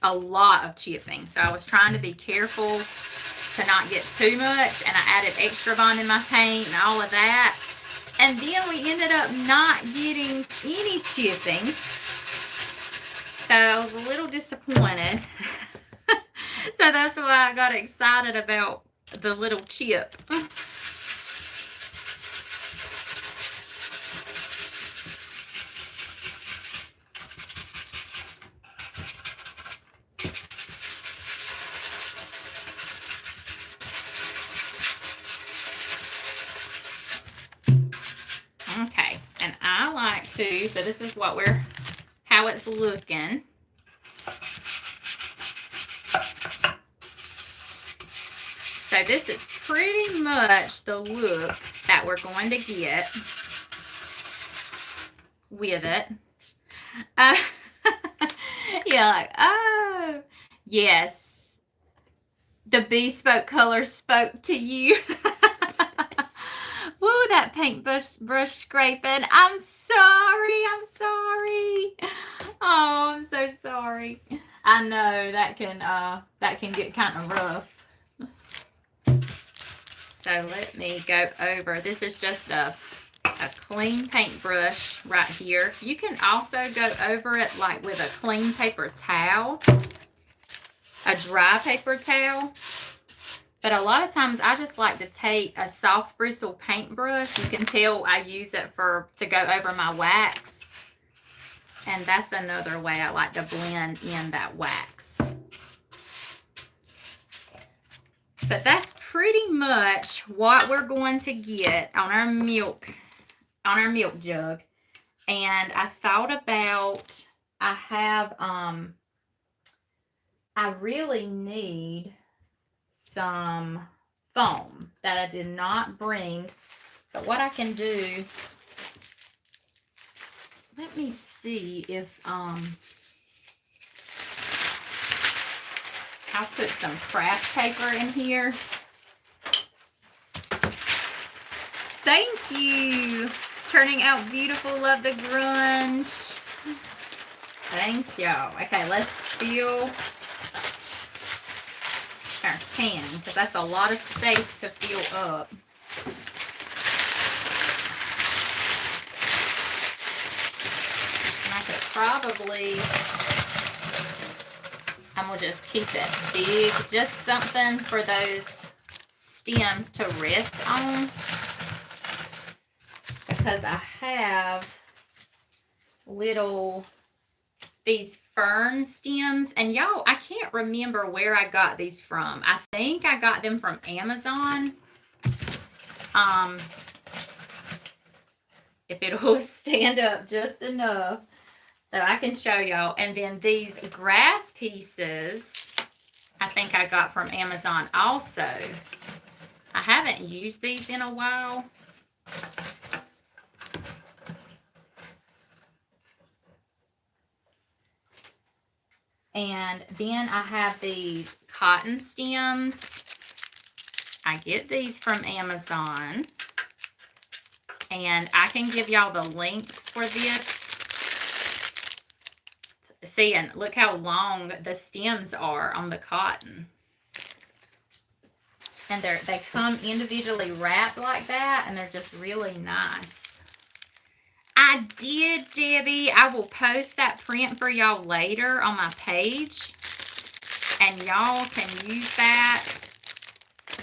a lot of chipping. So I was trying to be careful to not get too much. And I added extra bond in my paint and all of that. And then we ended up not getting any chipping. So I was a little disappointed. So that's why I got excited about the little chip. Okay, and I like to, so this is how it's looking. So this is pretty much the look that we're going to get with it. Yeah, like, oh, yes. The bespoke color spoke to you. Woo, that paintbrush scraping. I'm sorry. Oh, I'm so sorry. I know that can get kind of rough. So let me go over. This is just a clean paintbrush right here. You can also go over it like with a clean paper towel, a dry paper towel. But a lot of times I just like to take a soft bristle paintbrush. You can tell I use it to go over my wax. And that's another way I like to blend in that wax. But that's pretty much what we're going to get on our milk jug. And I thought about, I really need some foam that I did not bring. But what I can do, let me see if I'll put some craft paper in here. Thank you. Turning out beautiful. Love the grunge. Thank y'all. Okay, let's fill our can, because that's a lot of space to fill up. And I could probably, I'm going to just keep it big, just something for those stems to rest on, because I have these fern stems, and y'all, I can't remember where I got these from. I think I got them from Amazon. If it'll stand up just enough so I can show y'all. And then these grass pieces, I think I got from Amazon also. I haven't used these in a while. And then I have these cotton stems. I get these from Amazon. And I can give y'all the links for this. See, and look how long the stems are on the cotton. And they come individually wrapped like that, and they're just really nice. I did, Debbie. I will post that print for y'all later on my page. And y'all can use that.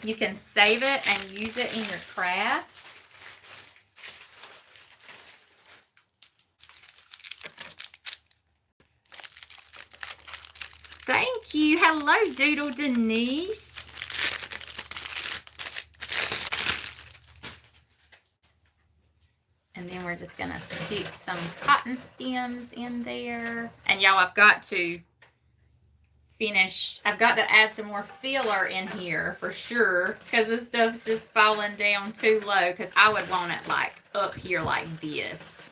You can save it and use it in your crafts. Thank you. Hello, Doodle Denise. And then we're just going to stick some cotton stems in there. And y'all, I've got to add some more filler in here for sure, because this stuff's just falling down too low, because I would want it like up here like this.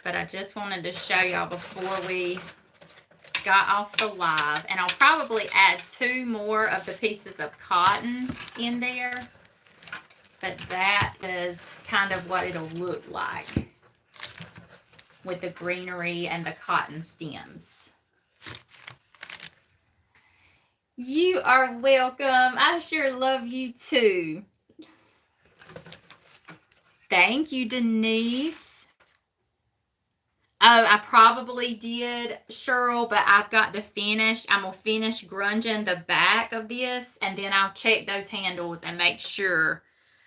But I just wanted to show y'all before we got off the live. And I'll probably add 2 more of the pieces of cotton in there. But that is kind of what it'll look like with the greenery and the cotton stems. You are welcome. I sure love you too. Thank you, Denise. Oh, I probably did, Cheryl, but I've got to finish. I'm going to finish grunging the back of this, and then I'll check those handles and make sure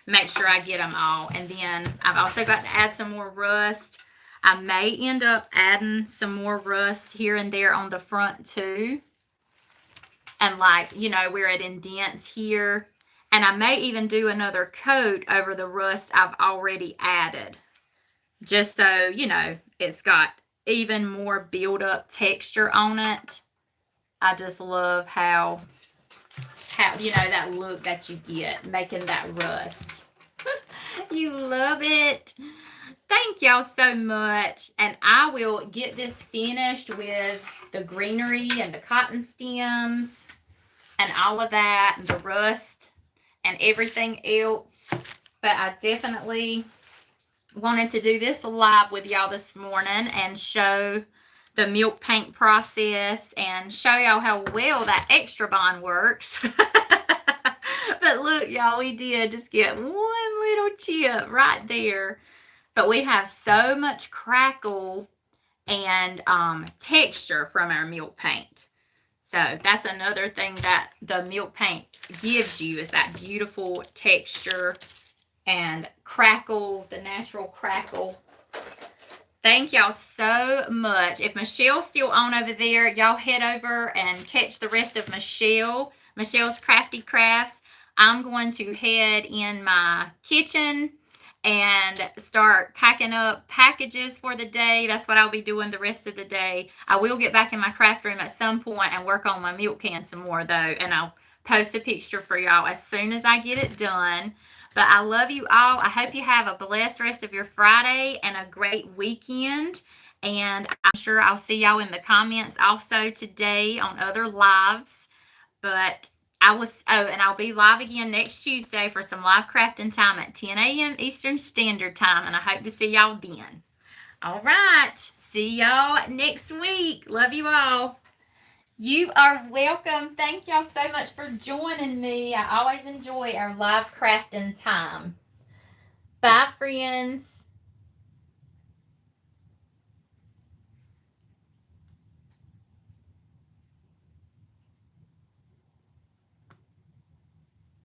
I get them all. And then I've also got to add some more rust. I may end up adding some more rust here and there on the front too. And like, where it indents here. And I may even do another coat over the rust I've already added. Just so, it's got even more build up texture on it. I just love how that look that you get making that rust. You love it. Thank y'all so much. And I will get this finished with the greenery and the cotton stems and all of that, and the rust and everything else. But I definitely wanted to do this live with y'all this morning and show the milk paint process and show y'all how well that extra bond works. But look, y'all, we did just get one little chip right there. But we have so much crackle and texture from our milk paint. So that's another thing that the milk paint gives you, is that beautiful texture and crackle, the natural crackle. Thank y'all so much. If Michelle's still on over there, y'all head over and catch the rest of Michelle's Crafty Crafts. I'm going to head in my kitchen and start packing up packages for the day. That's what I'll be doing the rest of the day. I will get back in my craft room at some point and work on my milk can some more though, and I'll post a picture for y'all as soon as I get it done. But I love you all. I hope you have a blessed rest of your Friday and a great weekend. And I'm sure I'll see y'all in the comments also today on other lives. But and I'll be live again next Tuesday for some live crafting time at 10 a.m. Eastern Standard Time. And I hope to see y'all then. All right. See y'all next week. Love you all. You are welcome. Thank y'all so much for joining me. I always enjoy our live crafting time. Bye, friends.